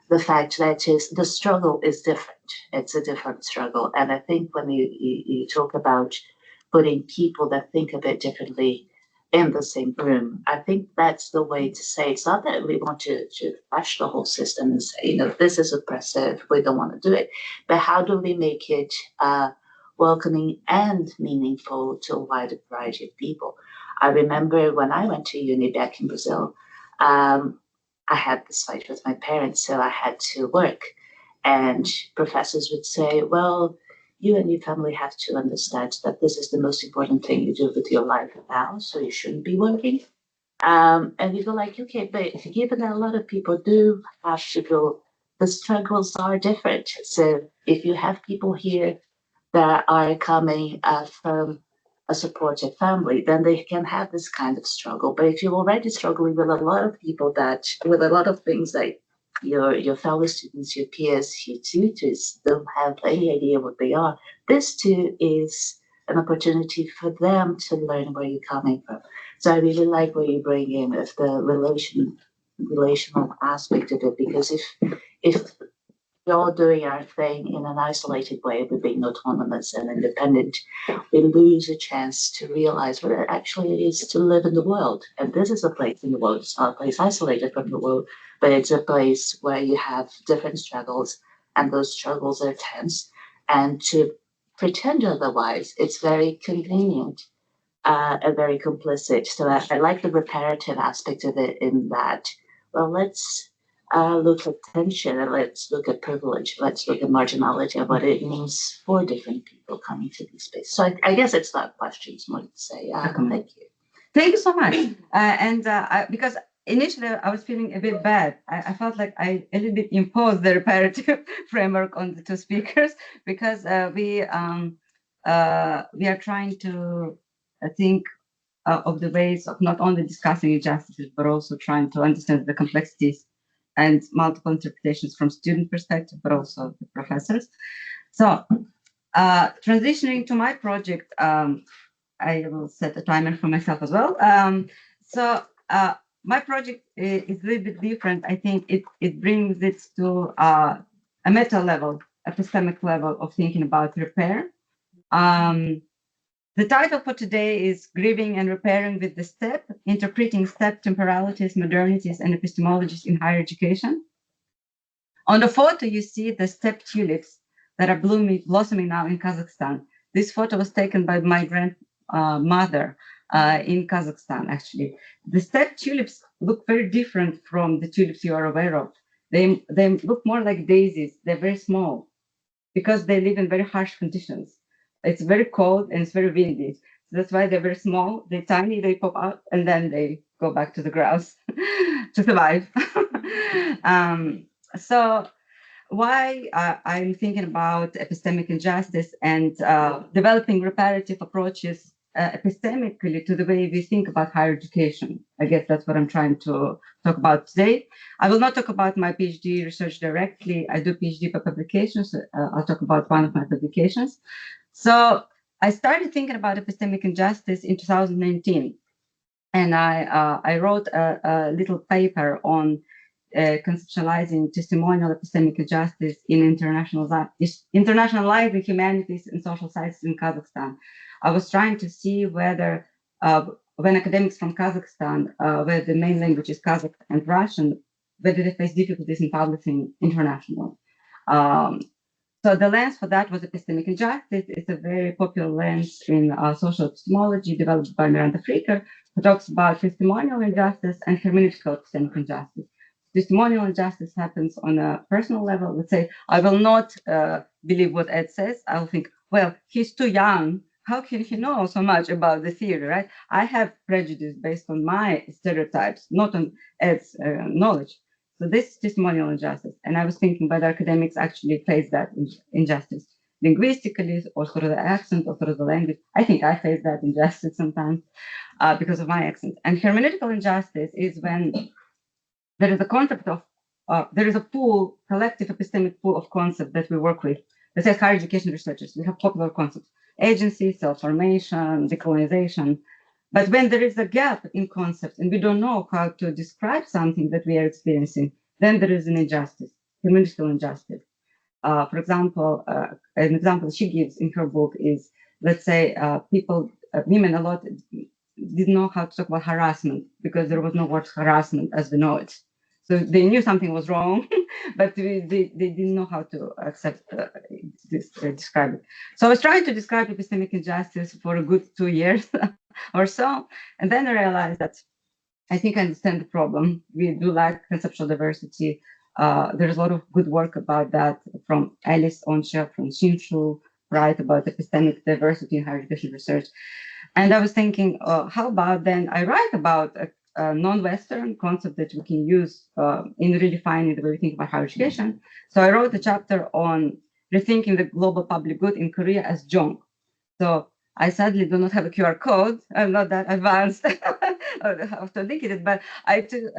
the fact that the struggle is different. It's a different struggle. And I think when you talk about putting people that think a bit differently in the same room, I think that's the way to say it's not that we want to bash the whole system and say, this is oppressive, we don't want to do it. But how do we make it welcoming and meaningful to a wider variety of people? I remember when I went to uni back in Brazil, I had this fight with my parents, so I had to work. And professors would say, well, you and your family have to understand that this is the most important thing you do with your life now, so you shouldn't be working. And you go like, okay, but given that a lot of people do have to go, the struggles are different. So if you have people here that are coming from a supportive family, then they can have this kind of struggle. But if you're already struggling with a lot of people with a lot of things that your fellow students, your peers, your tutors don't have any idea what they are, this too is an opportunity for them to learn where you're coming from. So I really like what you bring in with the relational aspect of it, because if we're all doing our thing in an isolated way, we're being autonomous and independent, we lose a chance to realize what it actually is to live in the world. And this is a place in the world. It's not a place isolated from the world, but it's a place where you have different struggles, and those struggles are tense. And to pretend otherwise, it's very convenient and very complicit. So I like the reparative aspect of it in that, well, let's look at tension and let's look at privilege, let's look at marginality and what it means for different people coming to these spaces. So I guess it's not questions, more to say. Thank you. Thank you so much. Because initially I was feeling a bit bad. I felt like I a little bit imposed the reparative framework on the two speakers, because we are trying to think of the ways of not only discussing injustices, but also trying to understand the complexities and multiple interpretations from student perspective, but also the professors. So transitioning to my project, I will set a timer for myself as well. my project is a little bit different. I think it brings it to a meta level, epistemic level of thinking about repair. The title for today is Grieving and Repairing with the Step, Interpreting Step Temporalities, Modernities, and Epistemologies in Higher Education. On the photo, you see the steppe tulips that are blossoming now in Kazakhstan. This photo was taken by my grandmother in Kazakhstan, actually. The steppe tulips look very different from the tulips you are aware of. They look more like daisies. They're very small because they live in very harsh conditions. It's very cold and it's very windy. So that's why they're very small. They're tiny, they pop out, and then they go back to the grass to survive. So why I'm thinking about epistemic injustice and developing reparative approaches epistemically to the way we think about higher education. I guess that's what I'm trying to talk about today. I will not talk about my PhD research directly. I do PhD for publications. I'll talk about one of my publications. So I started thinking about epistemic injustice in 2019. And I wrote a little paper on conceptualizing testimonial epistemic injustice in internationalizing humanities and social sciences in Kazakhstan. I was trying to see whether, when academics from Kazakhstan, where the main language is Kazakh and Russian, whether they face difficulties in publishing international. So the lens for that was epistemic injustice. It's a very popular lens in social epistemology developed by Miranda Fricker, who talks about testimonial injustice and hermeneutical epistemic injustice. Testimonial injustice happens on a personal level. Let's say, I will not believe what Ed says. I'll think, well, he's too young. How can he know so much about the theory, right? I have prejudice based on my stereotypes, not on Ed's knowledge. So this is testimonial injustice. And I was thinking whether academics actually face that injustice linguistically or through the accent or through the language. I think I face that injustice sometimes because of my accent. And hermeneutical injustice is when there is a concept of, there is a pool, collective epistemic pool of concepts that we work with. Let's say higher education researchers, we have popular concepts, agency, self-formation, decolonization. But when there is a gap in concepts and we don't know how to describe something that we are experiencing, then there is an injustice, hermeneutical injustice. For example, an example she gives in her book is, let's say, women a lot didn't know how to talk about harassment because there was no word harassment as we know it. So they knew something was wrong, but they didn't know how to describe it. So I was trying to describe epistemic injustice for a good 2 years or so. And then I realized that I think I understand the problem. We do lack conceptual diversity. There's a lot of good work about that from Alice Onsha, from Shinshu, right, about epistemic diversity in higher education research. And I was thinking, how about then I write about a non-Western concept that we can use in redefining the way we think about higher education. So I wrote a chapter on rethinking the global public good in Korea as jong. So I sadly do not have a QR code. I'm not that advanced how to link it, but I took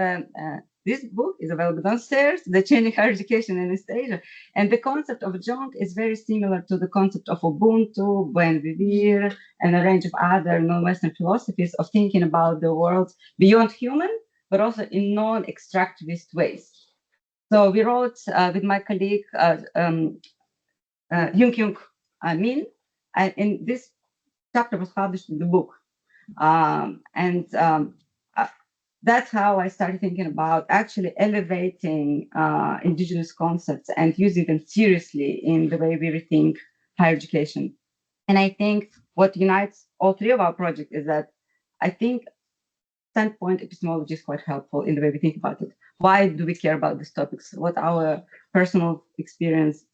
this book is available downstairs, The Changing Higher Education in East Asia. And the concept of jong is very similar to the concept of Ubuntu, Buen Vivir, and a range of other non-Western philosophies of thinking about the world beyond human, but also in non-extractivist ways. So we wrote with my colleague, Yushan Min, and this chapter was published in the book. That's how I started thinking about actually elevating indigenous concepts and using them seriously in the way we rethink higher education. And I think what unites all three of our projects is that I think standpoint epistemology is quite helpful in the way we think about it. Why do we care about these topics? What our personal experience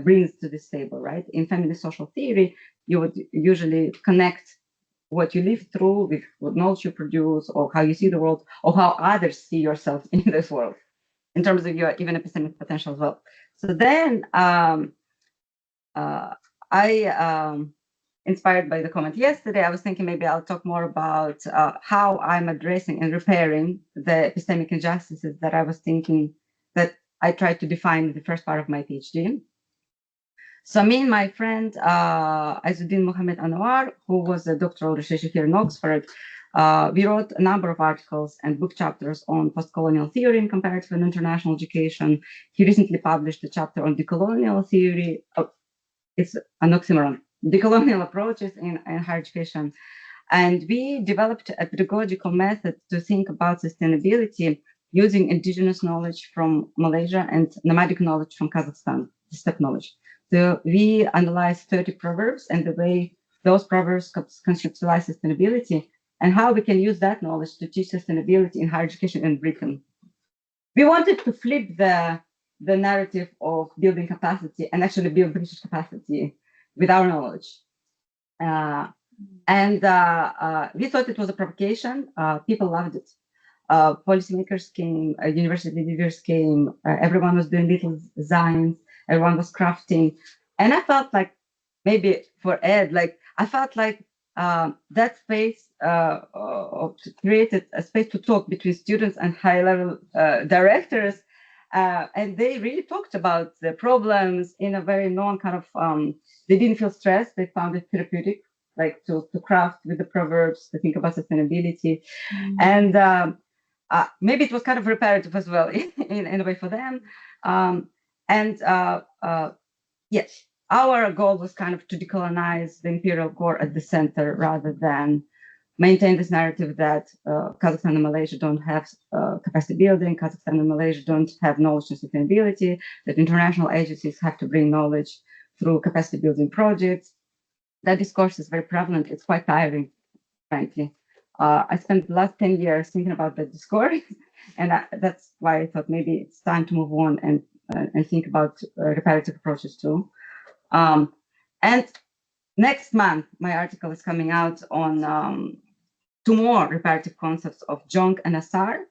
brings to this table, right? In feminist social theory, you would usually connect what you live through with what knowledge you produce, or how you see the world, or how others see yourself in this world, in terms of your even epistemic potential as well. So then I, inspired by the comment yesterday, I was thinking maybe I'll talk more about how I'm addressing and repairing the epistemic injustices that I was thinking that I tried to define in the first part of my PhD. So me and my friend, Azuddin Mohamed Anwar, who was a doctoral researcher here in Oxford, We wrote a number of articles and book chapters on postcolonial theory in comparative and international education. He recently published a chapter on decolonial theory. It's an oxymoron, decolonial approaches in higher education. And we developed a pedagogical method to think about sustainability using indigenous knowledge from Malaysia and nomadic knowledge from Kazakhstan, the steppe knowledge. So we analyzed 30 proverbs and the way those proverbs conceptualize sustainability and how we can use that knowledge to teach sustainability in higher education in Britain. We wanted to flip the narrative of building capacity and actually build British capacity with our knowledge. We thought it was a provocation. People loved it. Policymakers came, university leaders came, everyone was doing little designs, everyone was crafting. And I felt like, maybe for Ed, like I felt like that space created a space to talk between students and high-level directors. And they really talked about the problems in a very non-kind of, they didn't feel stressed. They found it therapeutic, like to craft with the proverbs, to think about sustainability. And maybe it was kind of reparative as well in a way for them. Yes, our goal was kind of to decolonize the imperial core at the center rather than maintain this narrative that Kazakhstan and Malaysia don't have capacity building, Kazakhstan and Malaysia don't have knowledge and sustainability, that international agencies have to bring knowledge through capacity building projects. That discourse is very prevalent. It's quite tiring, frankly. I spent the last 10 years thinking about that discourse, and that's why I thought maybe it's time to move on and think about reparative approaches too. And next month, my article is coming out on 2 more reparative concepts of Jong and Asar.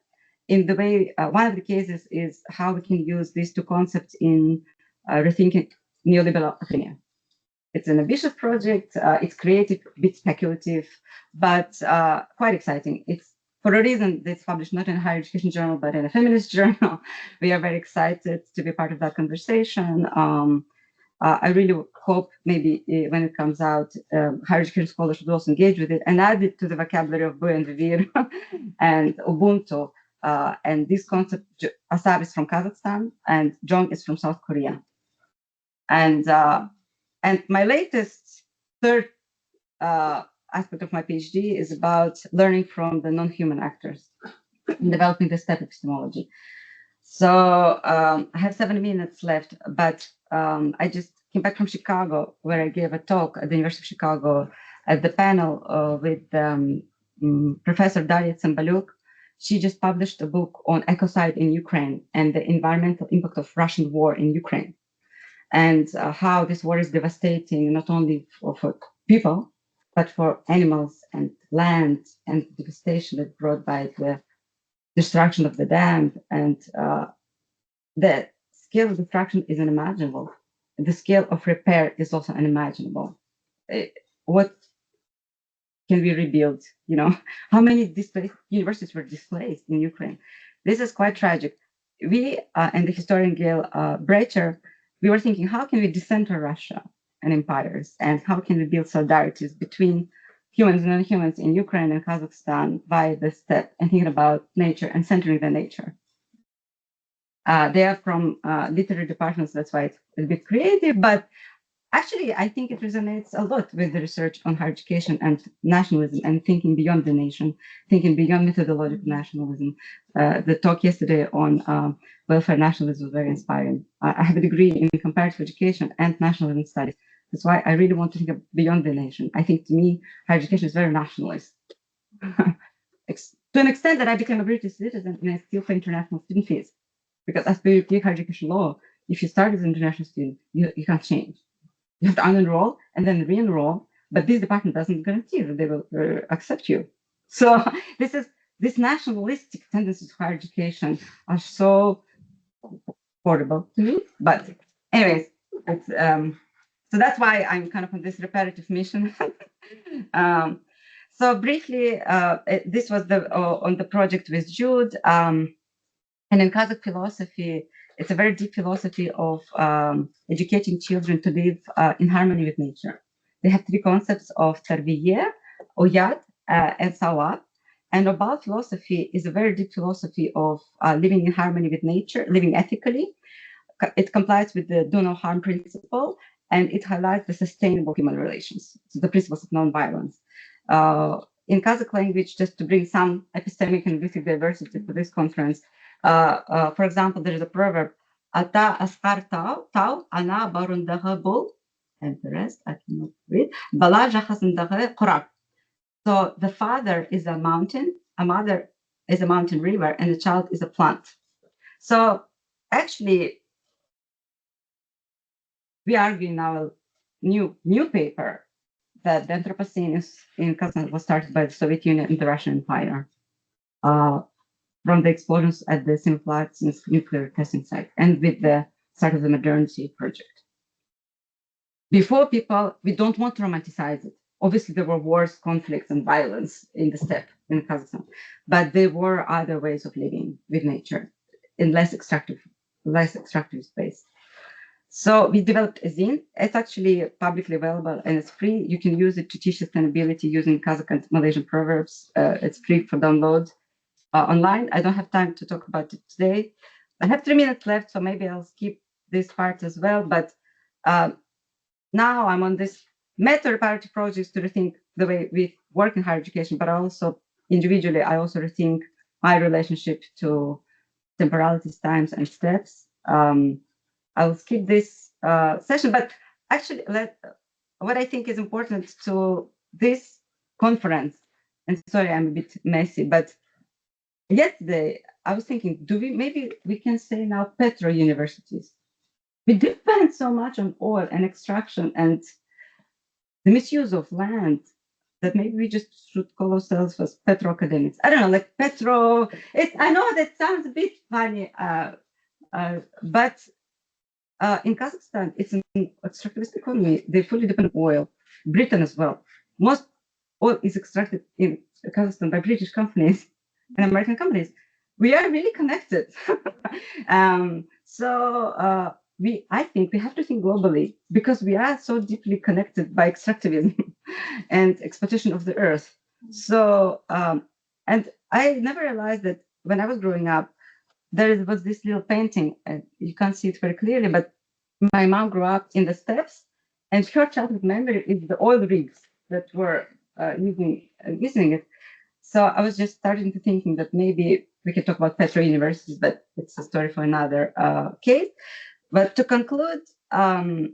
In the way, one of the cases is how we can use these 2 concepts in rethinking neoliberal academia. It's an ambitious project. It's creative, a bit speculative, but quite exciting. It's for a reason that's published not in a higher education journal, but in a feminist journal. We are very excited to be part of that conversation. I really hope maybe when it comes out, higher education scholars should also engage with it and add it to the vocabulary of Bui and Vivir and Ubuntu. And this concept, Asar is from Kazakhstan and Jong is from South Korea. And my latest, third aspect of my PhD is about learning from the non-human actors in developing the steppe epistemology. So I have 7 minutes left, but I just came back from Chicago, where I gave a talk at the University of Chicago at the panel with Professor Daria Tsembaluk. She just published a book on ecocide in Ukraine and the environmental impact of Russian war in Ukraine, and how this war is devastating not only for people, but for animals and land, and devastation that's brought by the destruction of the dam. And the scale of destruction is unimaginable. The scale of repair is also unimaginable. What can we rebuild? You know, how many displaced universities were displaced in Ukraine? This is quite tragic. We and the historian Gail Brecher, we were thinking, how can we decenter Russia and empires, and how can we build solidarities between humans and non-humans in Ukraine and Kazakhstan by the steppe, and thinking about nature and centering the nature. They are from literary departments, that's why it's a bit creative, but actually I think it resonates a lot with the research on higher education and nationalism and thinking beyond the nation, thinking beyond methodological nationalism. The talk yesterday on welfare nationalism was very inspiring. I have a degree in comparative education and nationalism studies. That's why I really want to think of beyond the nation. I think to me, higher education is very nationalist. To an extent that I became a British citizen and I still pay international student fees. Because as per European higher education law, if you start as an international student, you can't change. You have to unenroll and then re-enroll, but this department doesn't guarantee that they will accept you. So this nationalistic tendencies to higher education are so horrible to me. But anyways, it's, so that's why I'm kind of on this reparative mission. So briefly, this was on the project with Jude. And in Kazakh philosophy, it's a very deep philosophy of educating children to live in harmony with nature. They have 3 concepts of tarbiye, oyat, and sawat. And about philosophy is a very deep philosophy of living in harmony with nature, living ethically. It complies with the do no harm principle, and it highlights the sustainable human relations, so the principles of nonviolence. In Kazakh language, just to bring some epistemic and linguistic diversity to this conference, for example, there is a proverb, Ata askar tau, ana barundaha bul, and the rest I cannot read, bala jahasındaha kurak. So the father is a mountain, a mother is a mountain river, and the child is a plant. So actually, we argue in our new paper that the Anthropocene in Kazakhstan was started by the Soviet Union and the Russian Empire from the explosions at the Simflatsinsk nuclear testing site and with the start of the modernity project. Before people, we don't want to romanticize it. Obviously, there were wars, conflicts, and violence in the steppe in Kazakhstan, but there were other ways of living with nature in less extractive space. So we developed a zine. It's actually publicly available and it's free. You can use it to teach sustainability using Kazakh and Malaysian proverbs. It's free for download online. I don't have time to talk about it today. I have 3 minutes left, so maybe I'll skip this part as well. But now I'm on this meta-reparative projects to rethink the way we work in higher education, but also individually, I also rethink my relationship to temporalities, times, and steps. I will skip this session, but actually, what I think is important to this conference, and sorry, I'm a bit messy, but yesterday I was thinking, maybe we can say now petro universities. We depend so much on oil and extraction and the misuse of land that maybe we just should call ourselves as petro academics. I don't know, like petro. I know that sounds a bit funny, but in Kazakhstan, it's an extractivist economy. They fully depend on oil. Britain as well. Most oil is extracted in Kazakhstan by British companies and American companies. We are really connected. I think we have to think globally because we are so deeply connected by extractivism and exploitation of the earth. So, and I never realized that when I was growing up, there was this little painting, and you can't see it very clearly, but my mom grew up in the steppes, and her childhood memory is the oil rigs that were using it. So I was just starting to thinking that maybe we could talk about petro universities, but it's a story for another case. But to conclude, to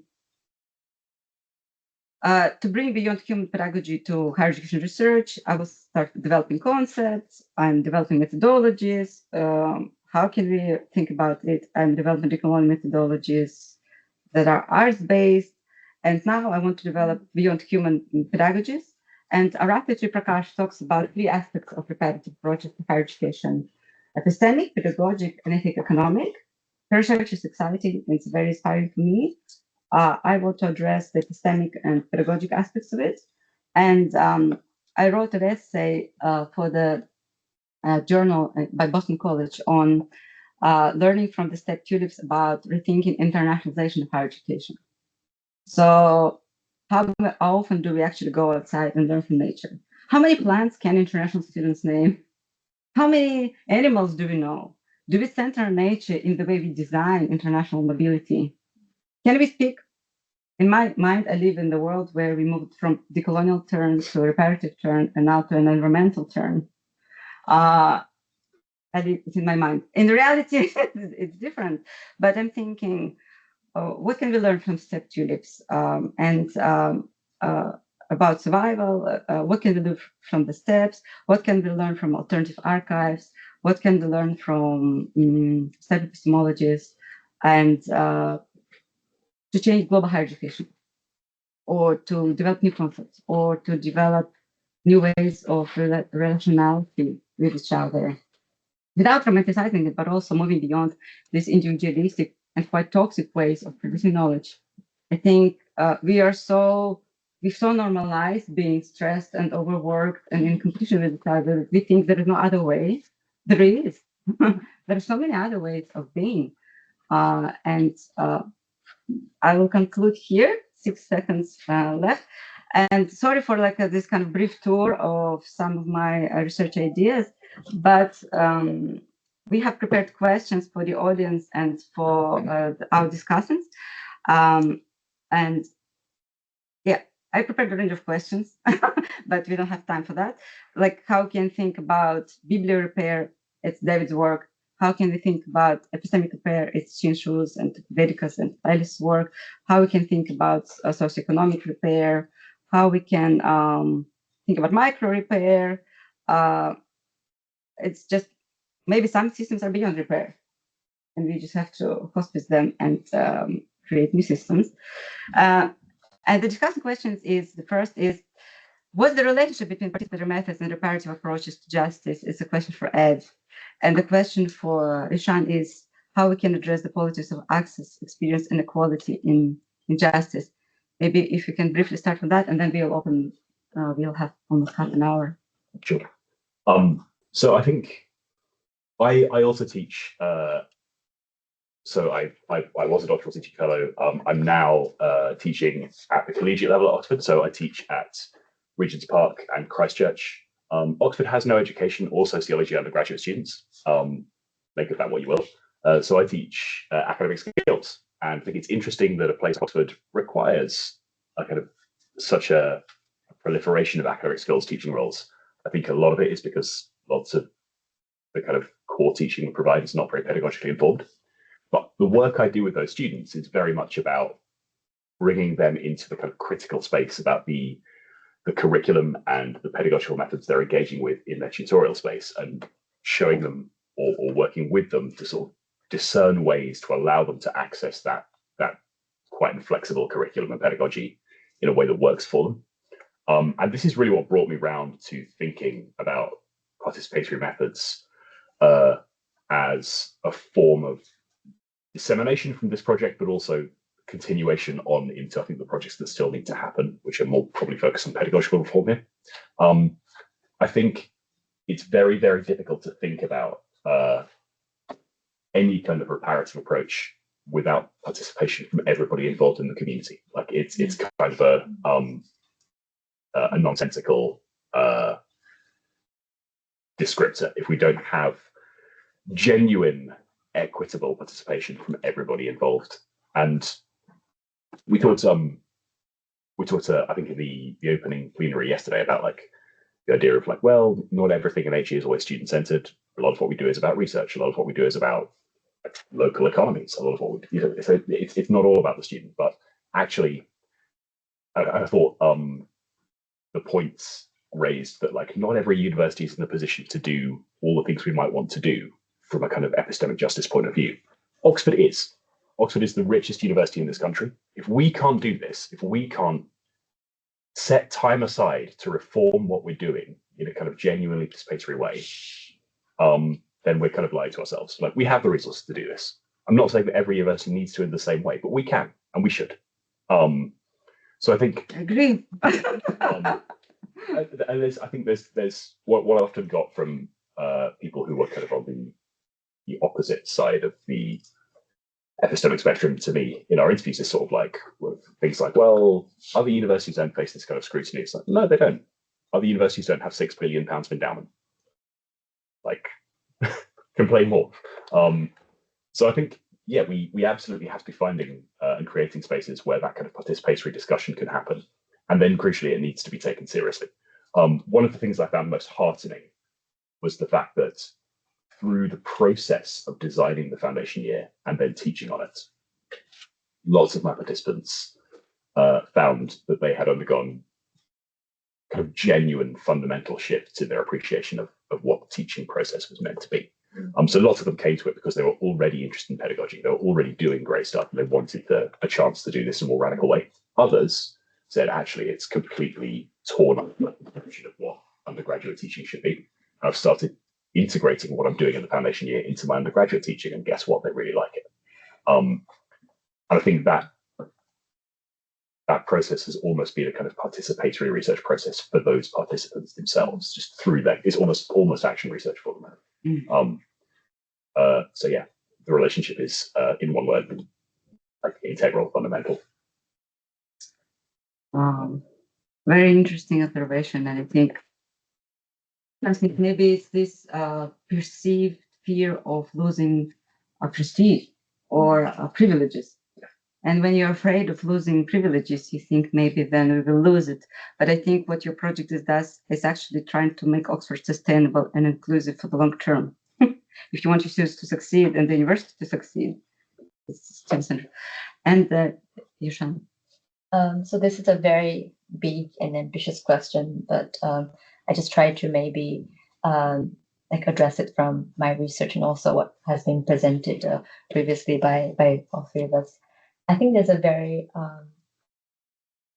bring beyond human pedagogy to higher education research, I will start developing concepts. I'm developing methodologies. How can we think about it? I'm developing decolonial methodologies that are arts-based. And now I want to develop beyond human pedagogies. And Arapitri Prakash talks about 3 aspects of reparative approaches to higher education: epistemic, pedagogic, and ethic-economic. Her research is exciting. It's very inspiring for me. I want to address the epistemic and pedagogic aspects of it. And I wrote an essay for the journal by Boston College on learning from the steppe tulips about rethinking internationalization of higher education. So how often do we actually go outside and learn from nature? How many plants can international students name? How many animals do we know? Do we center nature in the way we design international mobility? Can we speak? In my mind, I live in the world where we moved from decolonial turn to a reparative turn and now to an environmental turn. It's in my mind. In reality, it's different. But I'm thinking, what can we learn from steppe tulips and about survival? What can we do from the steppes? What can we learn from alternative archives? What can we learn from steppe epistemologies? And to change global higher education, or to develop new concepts, or to develop new ways of relationality with each other, without romanticizing it, but also moving beyond these individualistic and quite toxic ways of producing knowledge. I think we've so normalized being stressed and overworked and in competition with each other. We think there is no other way. There is. There are so many other ways of being. I will conclude here, 6 seconds left. And sorry for like this kind of brief tour of some of my research ideas, but we have prepared questions for the audience and for our discussants. And yeah, I prepared a range of questions, but we don't have time for that. Like, how can you think about bibliorepair? It's David's work. How can we think about epistemic repair? It's Shinshu's and Vedika's and Panellists' work. How we can think about socioeconomic repair? How we can think about micro repair? It's just maybe some systems are beyond repair, and we just have to hospice them and create new systems. And the discussion questions is, the first is, what's the relationship between participatory methods and reparative approaches to justice? It's a question for Ed. And the question for Yushan is how we can address the politics of access, experience, and equality in justice. Maybe if you can briefly start from that, and then we'll open, we'll have almost half an hour. Sure. So I think I also teach, so I was a doctoral teaching fellow. I'm now teaching at the collegiate level at Oxford. So I teach at Regent's Park and Christchurch. Oxford has no education or sociology undergraduate students. Make of that what you will. So I teach academic skills, and I think it's interesting that a place like Oxford requires a kind of such a proliferation of academic skills teaching roles. I think a lot of it is because lots of the kind of core teaching we provide is not very pedagogically informed. But the work I do with those students is very much about bringing them into the kind of critical space about the curriculum and the pedagogical methods they're engaging with in their tutorial space, and showing them or working with them to sort of discern ways to allow them to access that quite inflexible curriculum and pedagogy in a way that works for them. And this is really what brought me around to thinking about participatory methods as a form of dissemination from this project, but also continuation on into, I think, the projects that still need to happen, which are more probably focused on pedagogical reform here. I think it's very, very difficult to think about any kind of reparative approach without participation from everybody involved in the community. Like it's kind of a nonsensical descriptor if we don't have genuine equitable participation from everybody involved. And we talked I think in the opening plenary yesterday about like the idea of like, well, not everything in HE is always student centered. A lot of what we do is about research. A lot of what we do is about like, local economies. A lot of what we, you know, it's not all about the student, but actually, I thought the points raised that like not every university is in a position to do all the things we might want to do from a kind of epistemic justice point of view. Oxford is. Oxford is the richest university in this country. If we can't do this, if we can't set time aside to reform what we're doing in a kind of genuinely participatory way, then we're kind of lying to ourselves. Like we have the resources to do this. I'm not saying that every university needs to in the same way, but we can and we should. So I think Agree. and I think there's what I often got from people who were kind of on the opposite side of the epistemic spectrum to me in our interviews is sort of like things like, well, other universities don't face this kind of scrutiny. It's like, no, they don't. Other universities don't have £6 billion of endowment. Like, complain more. So I think, yeah, we absolutely have to be finding and creating spaces where that kind of participatory discussion can happen. And then crucially, it needs to be taken seriously. One of the things I found most heartening was the fact that through the process of designing the foundation year and then teaching on it, lots of my participants found that they had undergone kind of genuine fundamental shifts in their appreciation of what the teaching process was meant to be. So lots of them came to it because they were already interested in pedagogy. They were already doing great stuff and they wanted a chance to do this in a more radical way. Others said, actually, it's completely torn up the definition of what undergraduate teaching should be. I've started integrating what I'm doing in the foundation year into my undergraduate teaching, and guess what? They really like it. And I think that process has almost been a kind of participatory research process for those participants themselves, just through that. It's almost action research for them. So yeah, the relationship is, in one word, like integral, fundamental. Very interesting observation, and I think maybe it's this perceived fear of losing a prestige or privileges. And when you're afraid of losing privileges, you think maybe then we will lose it. But I think what your project does is actually trying to make Oxford sustainable and inclusive for the long term. If you want your students to succeed and the university to succeed, it's student-centered. And Yushan. So this is a very big and ambitious question, but I just try to maybe like address it from my research and also what has been presented previously by all three of us. I think there's a very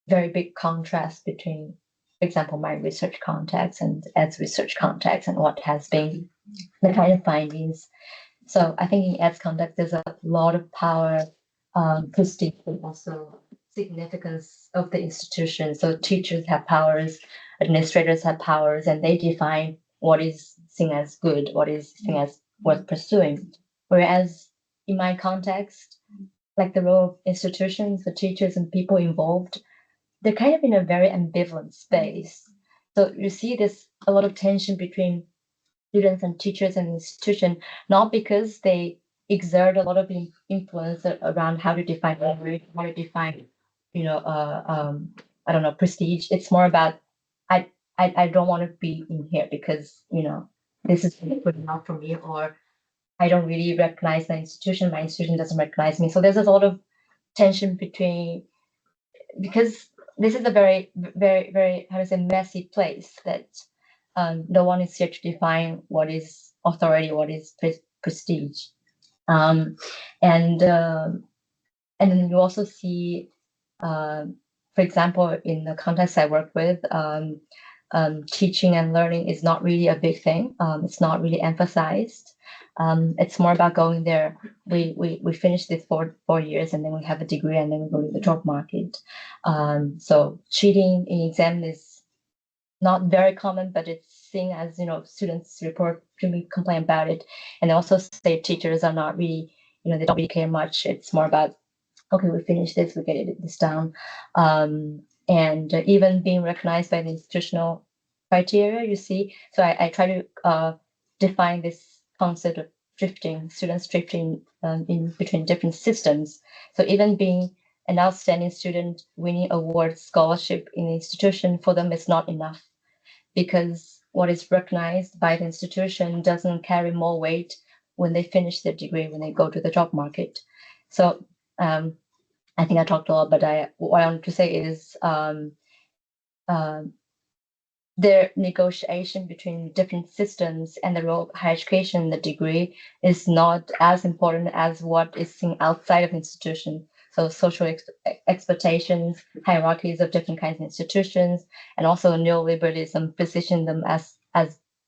very big contrast between, for example, my research context and Ed's research context and what has been the kind of findings. So I think in Ed's context, there's a lot of power, prestige, and also significance of the institution. So teachers have powers, administrators have powers, and they define what is seen as good, what is seen as worth pursuing. Whereas in my context, like the role of institutions, the teachers and people involved, they're kind of in a very ambivalent space. So you see this a lot of tension between students and teachers and institution, not because they exert a lot of influence around how to define language, how to define, I don't know, prestige. It's more about I don't want to be in here because this is good enough for me, or I don't really recognize my institution doesn't recognize me. So there's a lot of tension between, because this is a very, very, very, how to say, messy place that no one is here to define what is authority, what is prestige. And then you also see, for example, in the context I work with, teaching and learning is not really a big thing. It's not really emphasized. It's more about going there. We finish this 4 years and then we have a degree and then we go to the job market. So cheating in exam is not very common, but it's seen as, students report to me, complain about it. And also say teachers are not really, they don't really care much. It's more about, okay, we finish this, we get this down. And even being recognized by the institutional criteria, you see. So I try to define this concept of drifting, students drifting in between different systems. So even being an outstanding student, winning award, scholarship in the institution, for them is not enough, because what is recognized by the institution doesn't carry more weight when they finish their degree, when they go to the job market. So I think I talked a lot, but what I want to say is their negotiation between different systems and the role of higher education, the degree, is not as important as what is seen outside of the institution. So social expectations, hierarchies of different kinds of institutions, and also neoliberalism position them as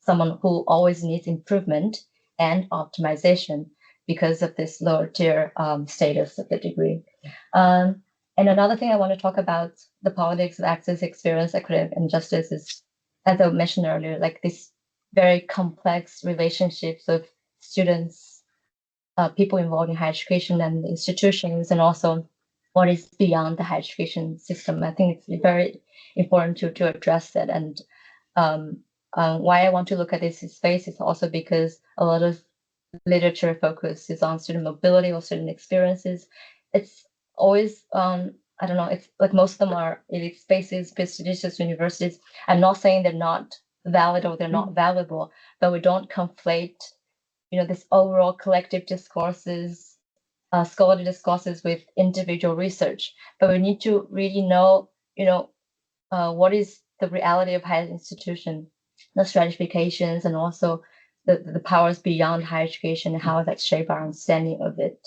someone who always needs improvement and optimization because of this lower tier status of the degree. And another thing I want to talk about, the politics of access, experience, equity, and justice, is, as I mentioned earlier, like this very complex relationships of students, people involved in higher education and institutions, and also what is beyond the higher education system. I think it's very important to address that. And why I want to look at this space is also because a lot of literature focuses on student mobility or student experiences. It's always I don't know, it's like most of them are elite spaces, prestigious universities. I'm not saying they're not valid or they're not valuable, but we don't conflate, this overall collective discourses, scholarly discourses with individual research. But we need to really know, what is the reality of higher institution, the stratifications, and also the powers beyond higher education and how that shape our understanding of it.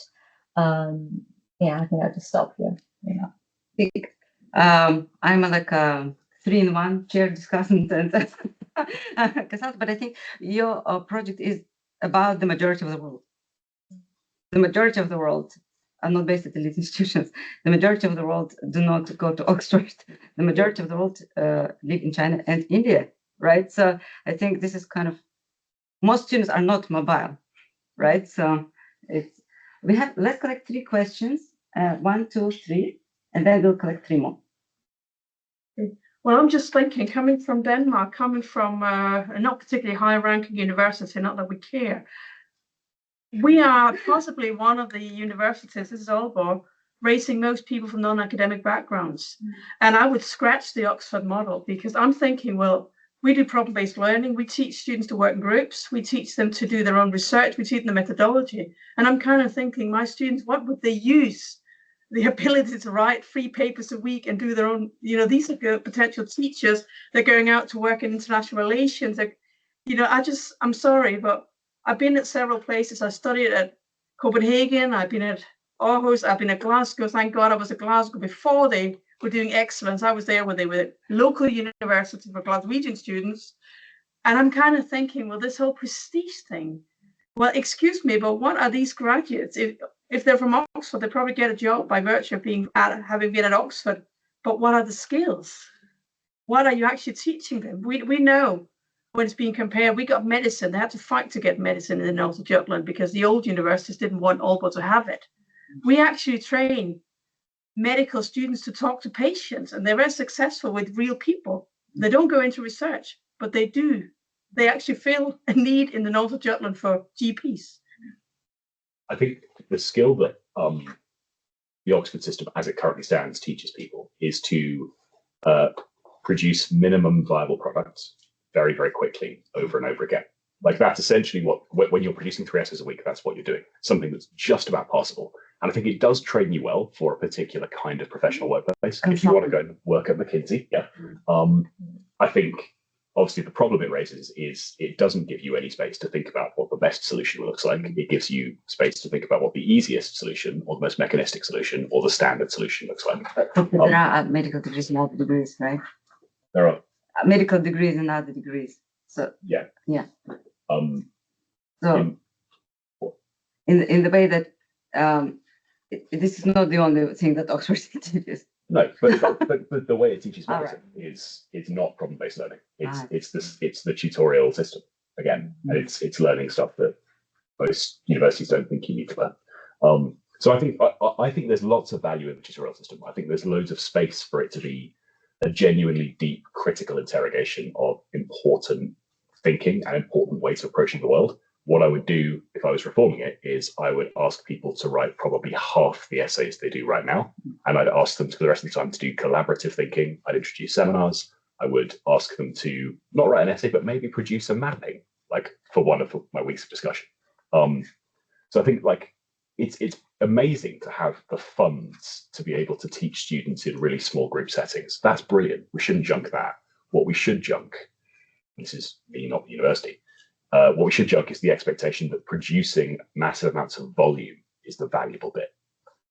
I think I'll just stop here. Yeah. I'm like a 3-in-1 chair discussant and consultant, but I think your project is about the majority of the world. The majority of the world are not based at elite institutions. The majority of the world do not go to Oxford. The majority of the world live in China and India, right? So I think this is kind of, most students are not mobile, right? So let's collect 3 questions, 1, 2, 3, and then we'll collect 3 more. Well, I'm just thinking, coming from Denmark, coming from a not particularly high-ranking university, not that we care, we are possibly one of the universities, this is Aalborg, raising most people from non-academic backgrounds. And I would scratch the Oxford model, because I'm thinking, well, we do problem-based learning. We teach students to work in groups. We teach them to do their own research. We teach them the methodology. And I'm kind of thinking, my students, what would they use? The ability to write 3 papers a week and do their own, these are good potential teachers. They're going out to work in international relations. I'm sorry, but I've been at several places. I studied at Copenhagen. I've been at Aarhus. I've been at Glasgow. Thank God I was at Glasgow before they were doing excellence. I was there when they were local university for Glaswegian students. And I'm kind of thinking, well, this whole prestige thing, well, excuse me, but what are these graduates? If they're from Oxford, they probably get a job by virtue of having been at Oxford. But what are the skills? What are you actually teaching them? We know when it's being compared, we got medicine. They had to fight to get medicine in the north of Jutland because the old universities didn't want Aalborg to have it. We actually train medical students to talk to patients, and they're very successful with real people. They don't go into research, but they do. They actually feel a need in the north of Jutland for GPs. I think the skill that the Oxford system, as it currently stands, teaches people is to produce minimum viable products very, very quickly over and over again. Like that's essentially when you're producing 3 essays a week, that's what you're doing. Something that's just about possible. And I think it does train you well for a particular kind of professional workplace. If you want to go and work at McKinsey, yeah. I think obviously the problem it raises is it doesn't give you any space to think about what the best solution looks like. It gives you space to think about what the easiest solution or the most mechanistic solution or the standard solution looks like. There are medical degrees and other degrees, right? There are medical degrees and other degrees. So yeah. So in the way that this is not the only thing that Oxford teaches. No, but the way it teaches medicine is it's not problem-based learning. It's the tutorial system again, and it's learning stuff that most universities don't think you need to learn. So I think there's lots of value in the tutorial system. I think there's loads of space for it to be a genuinely deep critical interrogation of important thinking and important ways of approaching the world. What I would do if I was reforming it is I would ask people to write probably half the essays they do right now. And I'd ask them for the rest of the time to do collaborative thinking. I'd introduce seminars. I would ask them to not write an essay, but maybe produce a mapping, like for one of my weeks of discussion. So I think like it's amazing to have the funds to be able to teach students in really small group settings. That's brilliant. We shouldn't junk that. What we should junk, this is me, not the university, what we should junk is the expectation that producing massive amounts of volume is the valuable bit.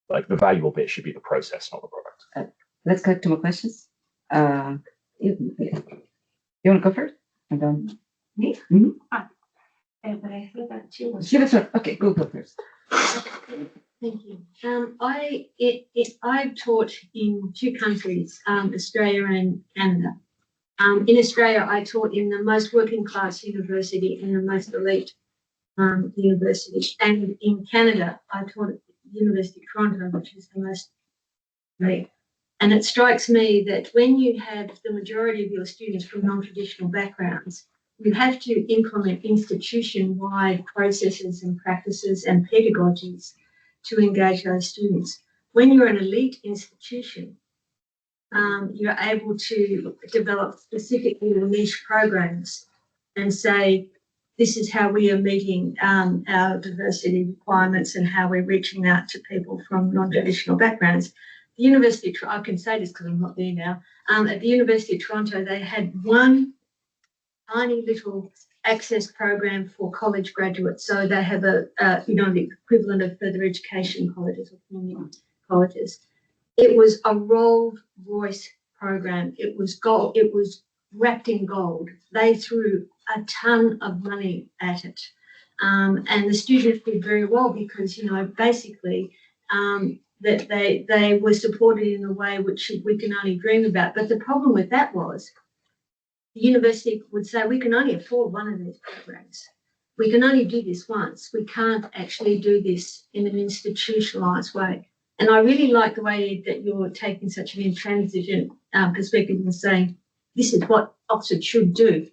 Like the valuable bit should be the process, not the product. Let's go to more questions. You want to go first? And then me? Mm-hmm. But I thought that too was. Give it a okay. Go first. Thank you. I've taught in 2 countries, Australia and Canada. In Australia, I taught in the most working class university and the most elite university. And in Canada, I taught at the University of Toronto, which is the most elite. And it strikes me that when you have the majority of your students from non-traditional backgrounds, you have to implement institution-wide processes and practices and pedagogies to engage those students. When you're an elite institution, you're able to develop specific little niche programs and say, this is how we are meeting our diversity requirements and how we're reaching out to people from non-traditional backgrounds. The University of Toronto, I can say this because I'm not there now, at the University of Toronto, they had one tiny little access program for college graduates. So they have the equivalent of further education colleges or community colleges. It was a Rolls Royce program. It was gold. It was wrapped in gold. They threw a ton of money at it. And the students did very well because, basically that they were supported in a way which we can only dream about. But the problem with that was the university would say, we can only afford one of these programs. We can only do this once. We can't actually do this in an institutionalized way. And I really like the way that you're taking such an intransigent perspective and saying, this is what Oxford should do.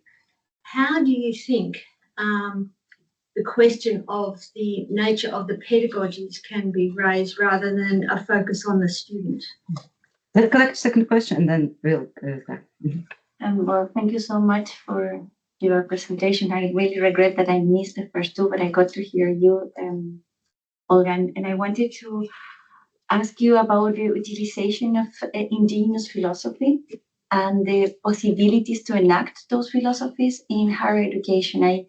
How do you think the question of the nature of the pedagogies can be raised rather than a focus on the student? Let's collect second question and then we'll Well, thank you so much for your presentation. I really regret that I missed the first two, but I got to hear you, Olga, and I wanted to ask you about the utilization of indigenous philosophy and the possibilities to enact those philosophies in higher education. I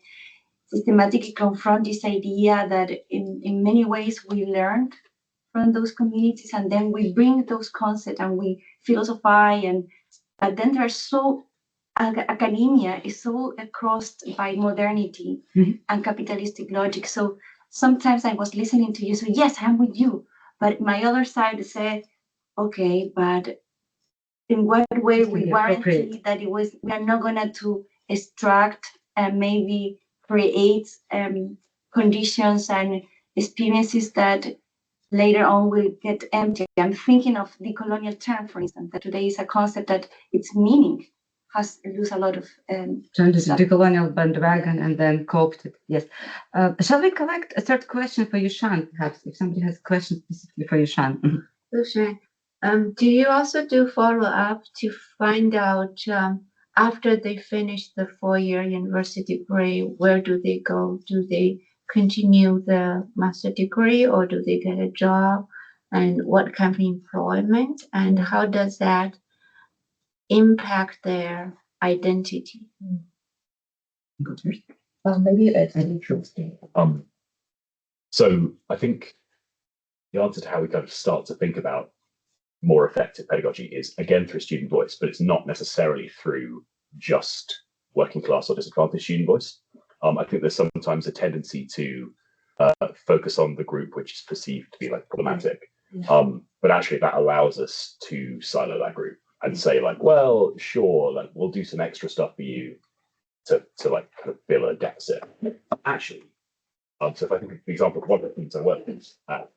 systematically confront this idea that in many ways we learn from those communities and then we bring those concepts and we philosophize, but then they're so academia is so crossed by modernity and capitalistic logic. So sometimes I was listening to you, so yes, I'm with you. But my other side said, okay, but in what way we guarantee that we are not going to extract and maybe create conditions and experiences that later on will get empty. I'm thinking of the colonial term, for instance, that today is a concept that its meaning has lose a lot of turned to the decolonial bandwagon and then co-opted. Yes. Shall we collect a third question for Yushan, perhaps, if somebody has a question specifically for Yushan? Yushan, do you also do follow-up to find out after they finish the 4-year university degree, where do they go? Do they continue the master degree or do they get a job? And what kind of employment? And how does that impact their identity? Maybe it's interesting. So I think the answer to how we kind of start to think about more effective pedagogy is again through student voice, but it's not necessarily through just working class or disadvantaged student voice. I think there's sometimes a tendency to focus on the group which is perceived to be like problematic, but actually that allows us to silo that group and say like, well, sure, like we'll do some extra stuff for you to like kind of fill a deficit. Actually, so if I think of the example of one of the students I work with at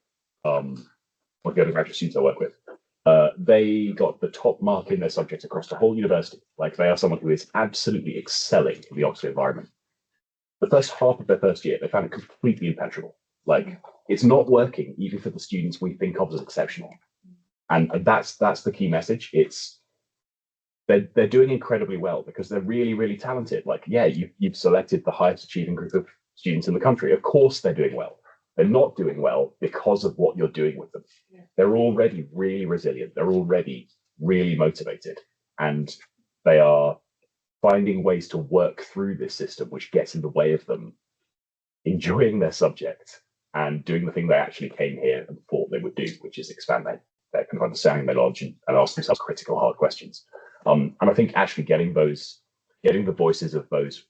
one of the undergraduate students I work with, they got the top mark in their subject across the whole university. Like they are someone who is absolutely excelling in the Oxford environment. The first half of their first year, they found it completely impenetrable. Like it's not working even for the students we think of as exceptional. And that's the key message. It's they're doing incredibly well because they're really, really talented. Like, yeah, you've selected the highest achieving group of students in the country. Of course they're doing well. They're not doing well because of what you're doing with them. They're already really resilient. They're already really motivated. And they are finding ways to work through this system, which gets in the way of them enjoying their subject and doing the thing they actually came here and thought they would do, which is expand their kind of understanding their knowledge and ask themselves critical, hard questions. And I think actually getting the voices of those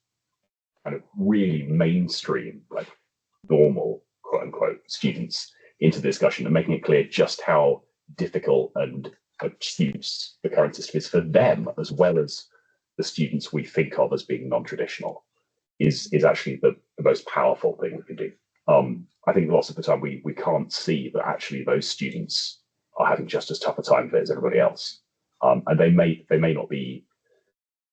kind of really mainstream, like normal, quote unquote, students into the discussion and making it clear just how difficult and obtuse the current system is for them, as well as the students we think of as being non-traditional, is actually the most powerful thing we can do. I think lots of the time we can't see that actually those students are having just as tough a time of it as everybody else. And they may not be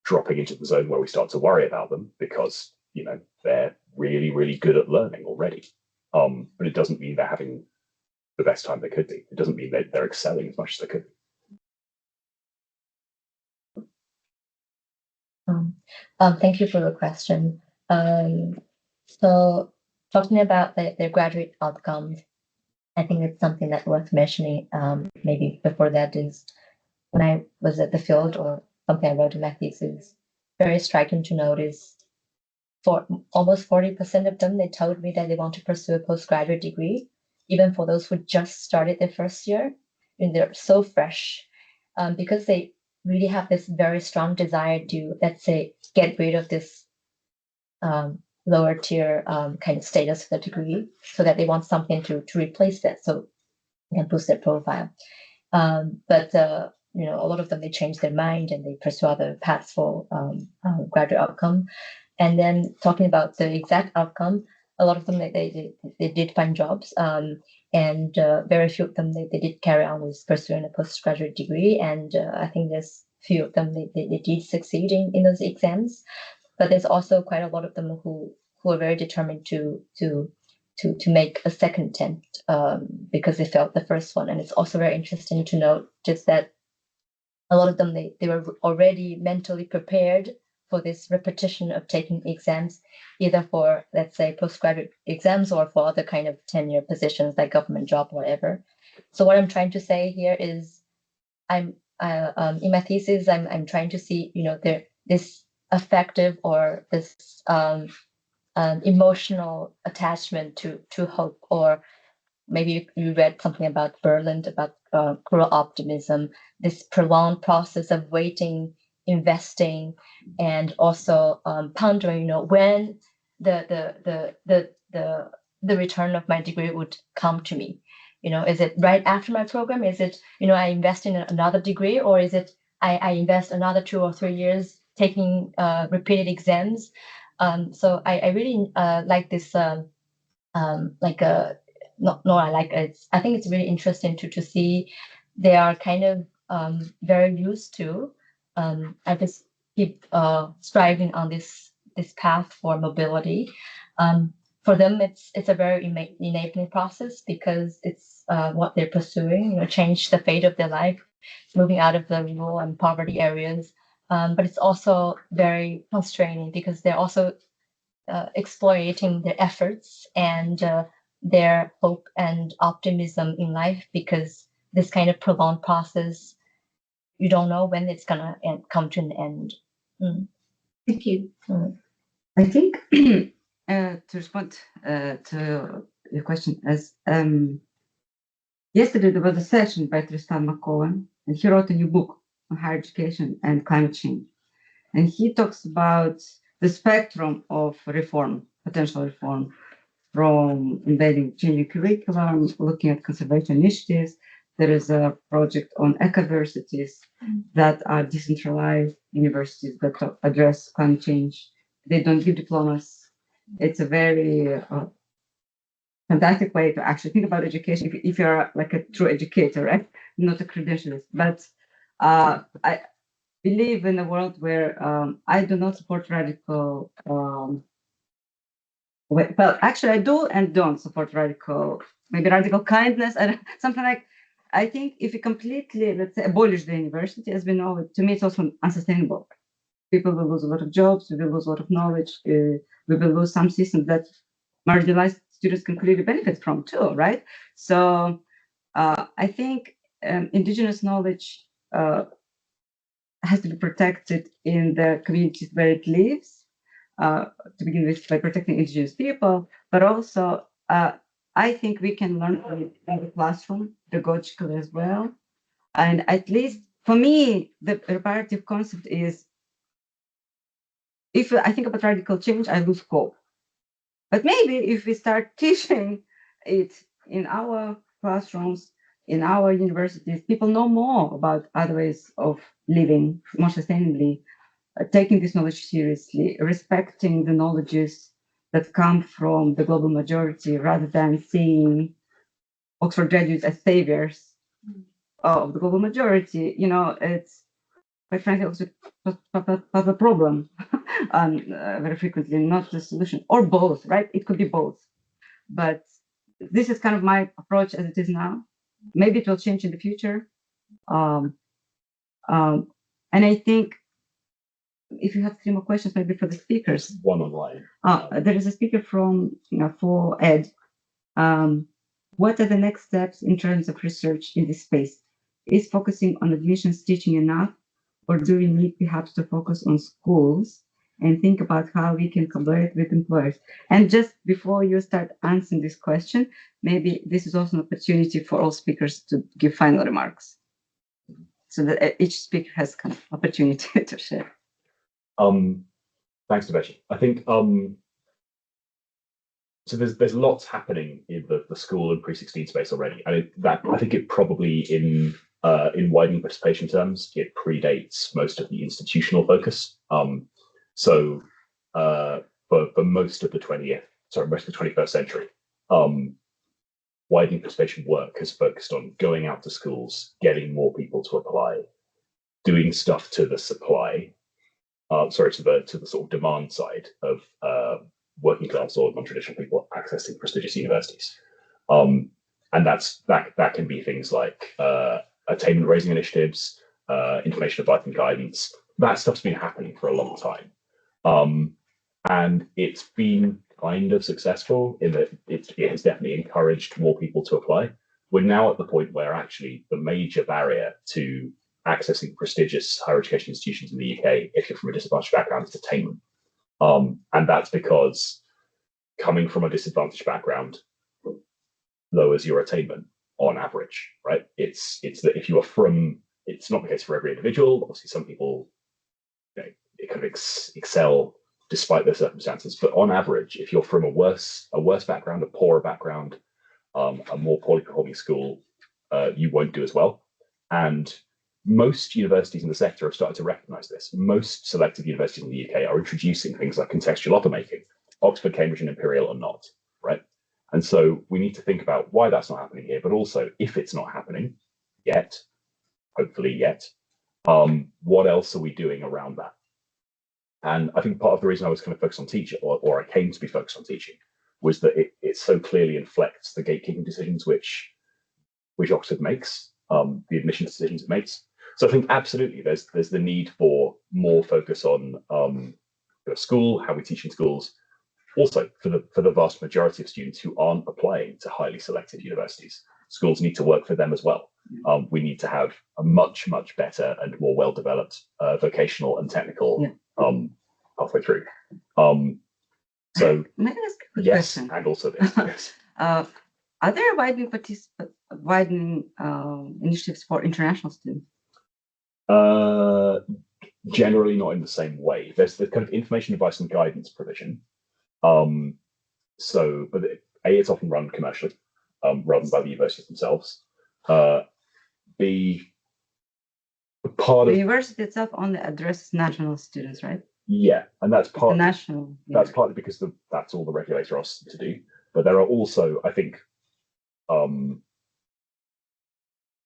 dropping into the zone where we start to worry about them because, you know, they're really, really good at learning already. But it doesn't mean they're having the best time they could be. It doesn't mean that they're excelling as much as they could be. Thank you for the question. So talking about their graduate outcomes, I think it's something that's worth mentioning. Maybe before that is when I was at the field or something I wrote in my thesis, very striking to notice for almost 40% of them, they told me that they want to pursue a postgraduate degree, even for those who just started their first year. And they're so fresh because they really have this very strong desire to, let's say, get rid of this lower tier kind of status for the degree so that they want something to replace that so they can boost their profile. But you know, a lot of them, they change their mind and they pursue other paths for graduate outcome. And then talking about the exact outcome, a lot of them, they did find jobs, and very few of them, they did carry on with pursuing a postgraduate degree. And I think there's few of them they did succeed in those exams, but there's also quite a lot of them who are very determined to make a second attempt because they failed the first one. And it's also very interesting to note just that a lot of them they were already mentally prepared for this repetition of taking exams, either for, let's say, postgraduate exams or for other kind of tenure positions like government job or whatever. So what I'm trying to say here is in my thesis, I'm trying to see, this affective or this emotional attachment to hope, or maybe you read something about Berland, about cruel optimism, this prolonged process of waiting, investing, and also pondering, when the return of my degree would come to me. Is it right after my program? Is it, I invest in another degree, or is it I invest another 2 or 3 years taking repeated exams? So I really like this, I think it's really interesting to see they are kind of very used to. I just keep striving on this path for mobility. For them, it's a very enabling process because it's what they're pursuing. Change the fate of their life, moving out of the rural and poverty areas. But it's also very constraining because they're also exploiting their efforts and their hope and optimism in life, because this kind of prolonged process, you don't know when it's gonna come to an end. Thank you. I think to respond to your question, as yesterday there was a session by Tristan McCowan, and he wrote a new book on higher education and climate change, and he talks about the spectrum of reform, potential reform, from embedding changing curriculum, looking at conservation initiatives. There is a project on ecoversities that are decentralized universities that address climate change. They don't give diplomas. It's a very fantastic way to actually think about education if you're like a true educator, right? Not a credentialist. But I believe in a world where I do not support radical. Well, actually, I do and don't support radical, maybe radical kindness, and something like. I think if we completely, let's say, abolish the university as we know it, to me, it's also unsustainable. People will lose a lot of jobs. We will lose a lot of knowledge. We will lose some systems that marginalized students can clearly benefit from too, right? So I think indigenous knowledge has to be protected in the communities where it lives, to begin with, by protecting indigenous people, but also I think we can learn from it in the classroom, pedagogically as well. And at least for me, the reparative concept is, if I think about radical change, I lose hope. But maybe if we start teaching it in our classrooms, in our universities, people know more about other ways of living more sustainably, taking this knowledge seriously, respecting the knowledges that come from the global majority, rather than seeing Oxford graduates as saviors of the global majority. It's quite frankly also a problem very frequently, not the solution, or both, right? It could be both. But this is kind of my approach as it is now. Maybe it will change in the future. And I think if you have 3 more questions, maybe for the speakers. One online. There is a speaker from for Ed. What are the next steps in terms of research in this space? Is focusing on admissions teaching enough, or do we need perhaps to focus on schools and think about how we can collaborate with employers? And just before you start answering this question, maybe this is also an opportunity for all speakers to give final remarks, so that each speaker has kind of opportunity to share. Thanks, Deveshi. I think so. There's lots happening in the school and pre-16 space already, and I think it probably in widening participation terms, it predates most of the institutional focus. So for most of the 21st century, widening participation work has focused on going out to schools, getting more people to apply, doing stuff to the supply, to the sort of demand side of working class or non-traditional people accessing prestigious universities. And that can be things like attainment raising initiatives, information advice and guidance. That stuff's been happening for a long time. And it's been kind of successful in that it has definitely encouraged more people to apply. We're now at the point where actually the major barrier to accessing prestigious higher education institutions in the UK, if you're from a disadvantaged background, is attainment. And that's because coming from a disadvantaged background lowers your attainment on average, right? It's that if you are from, it's not the case for every individual. Obviously, some people it kind of excel despite their circumstances. But on average, if you're from a worse background, a poorer background, a more poorly performing school, you won't do as well. And most universities in the sector have started to recognize this. Most selective universities in the UK are introducing things like contextual offer making. Oxford, Cambridge, and Imperial are not, right? And so we need to think about why that's not happening here, but also if it's not happening yet, hopefully yet, what else are we doing around that? And I think part of the reason I was kind of focused on teaching, or I came to be focused on teaching, was that it so clearly inflects the gatekeeping decisions which Oxford makes, the admissions decisions it makes. So I think absolutely there's the need for more focus on school, how we teach in schools. Also, for the vast majority of students who aren't applying to highly selective universities, schools need to work for them as well. We need to have a much, much better and more well-developed vocational and technical pathway through. So may I ask a yes, question? and also this. Yes. Are there widening initiatives for international students? Generally not in the same way. There's the kind of information, advice, and guidance provision. But it's often run commercially, rather than by the universities themselves. The university itself only addresses national students, right? Yeah, and that's part national. That's partly because that's all the regulator asks them to do. But there are also, I think, a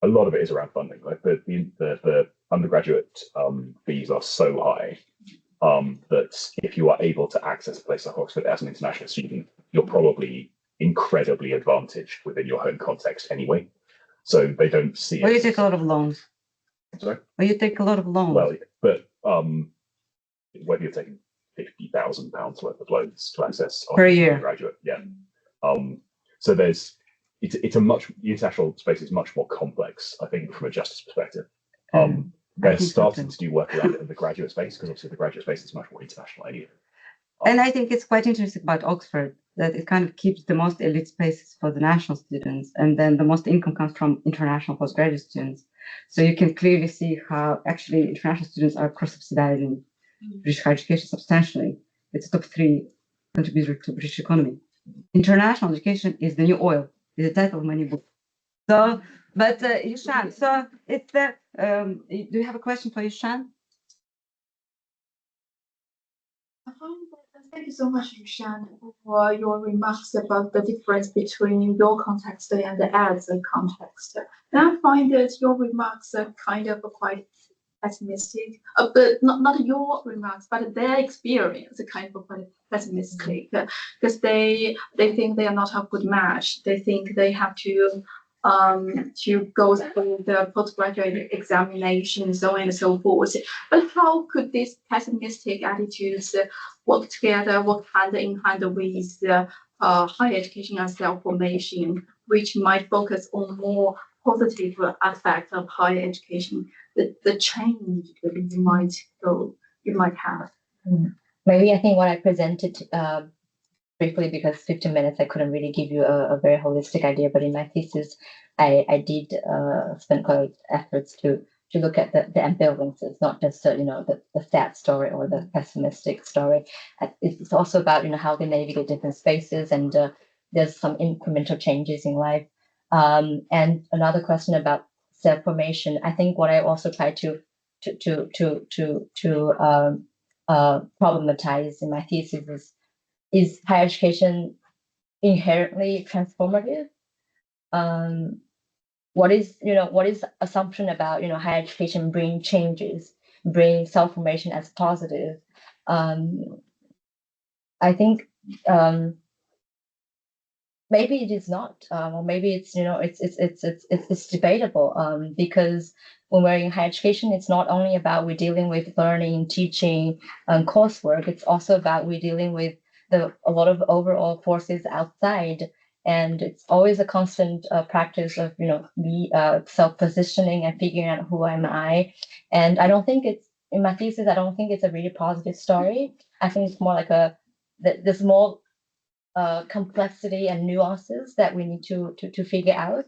lot of it is around funding. Like the undergraduate fees are so high that if you are able to access a place like Oxford as an international student, you're probably incredibly advantaged within your home context anyway. So they don't see it. Well, you take a lot of loans. Sorry? Well, you take a lot of loans. Well, but whether you're taking £50,000 worth of loans to access per year, undergraduate, so it's a much international space is much more complex, I think, from a justice perspective. They're starting to do work around it in the graduate space because obviously the graduate space is much more international anyway. And I think it's quite interesting about Oxford that it kind of keeps the most elite spaces for the national students, and then the most income comes from international postgraduate students. So you can clearly see how actually international students are cross-subsidizing British higher education substantially. It's a top 3 contributor to British economy. International education is the new oil, is the title of my new book. So, but Yushan, so it's the, do you have a question for Yushan? Thank you so much, Yushan, for your remarks about the difference between your context and the ads context. And I find that your remarks are kind of quite pessimistic, but not your remarks, but their experience kind of quite pessimistic, because they think they are not a good match. They think they have to go through the postgraduate examination, so on and so forth. But how could these pessimistic attitudes work together, work hand in hand with higher education and self-formation, which might focus on more positive aspects of higher education, the change that you might have? Maybe I think what I presented briefly, because 15 minutes I couldn't really give you a very holistic idea, but in my thesis I did spend quite a lot of efforts to look at the ambivalences, not just the sad story or the pessimistic story. It's also about how they navigate different spaces, and there's some incremental changes in life. And another question about self-formation. I think what I also try to problematize in my thesis is higher education inherently transformative? what is assumption about higher education bring changes, bring self-formation as positive. I think maybe it is not, or maybe it's it's debatable, because when we're in higher education, it's not only about we're dealing with learning, teaching, and coursework. It's also about we're dealing with a lot of overall forces outside, and it's always a constant practice of me self-positioning and figuring out who am I. And I don't think it's in my thesis. I don't think it's a really positive story. I think it's more like there's more complexity and nuances that we need to figure out.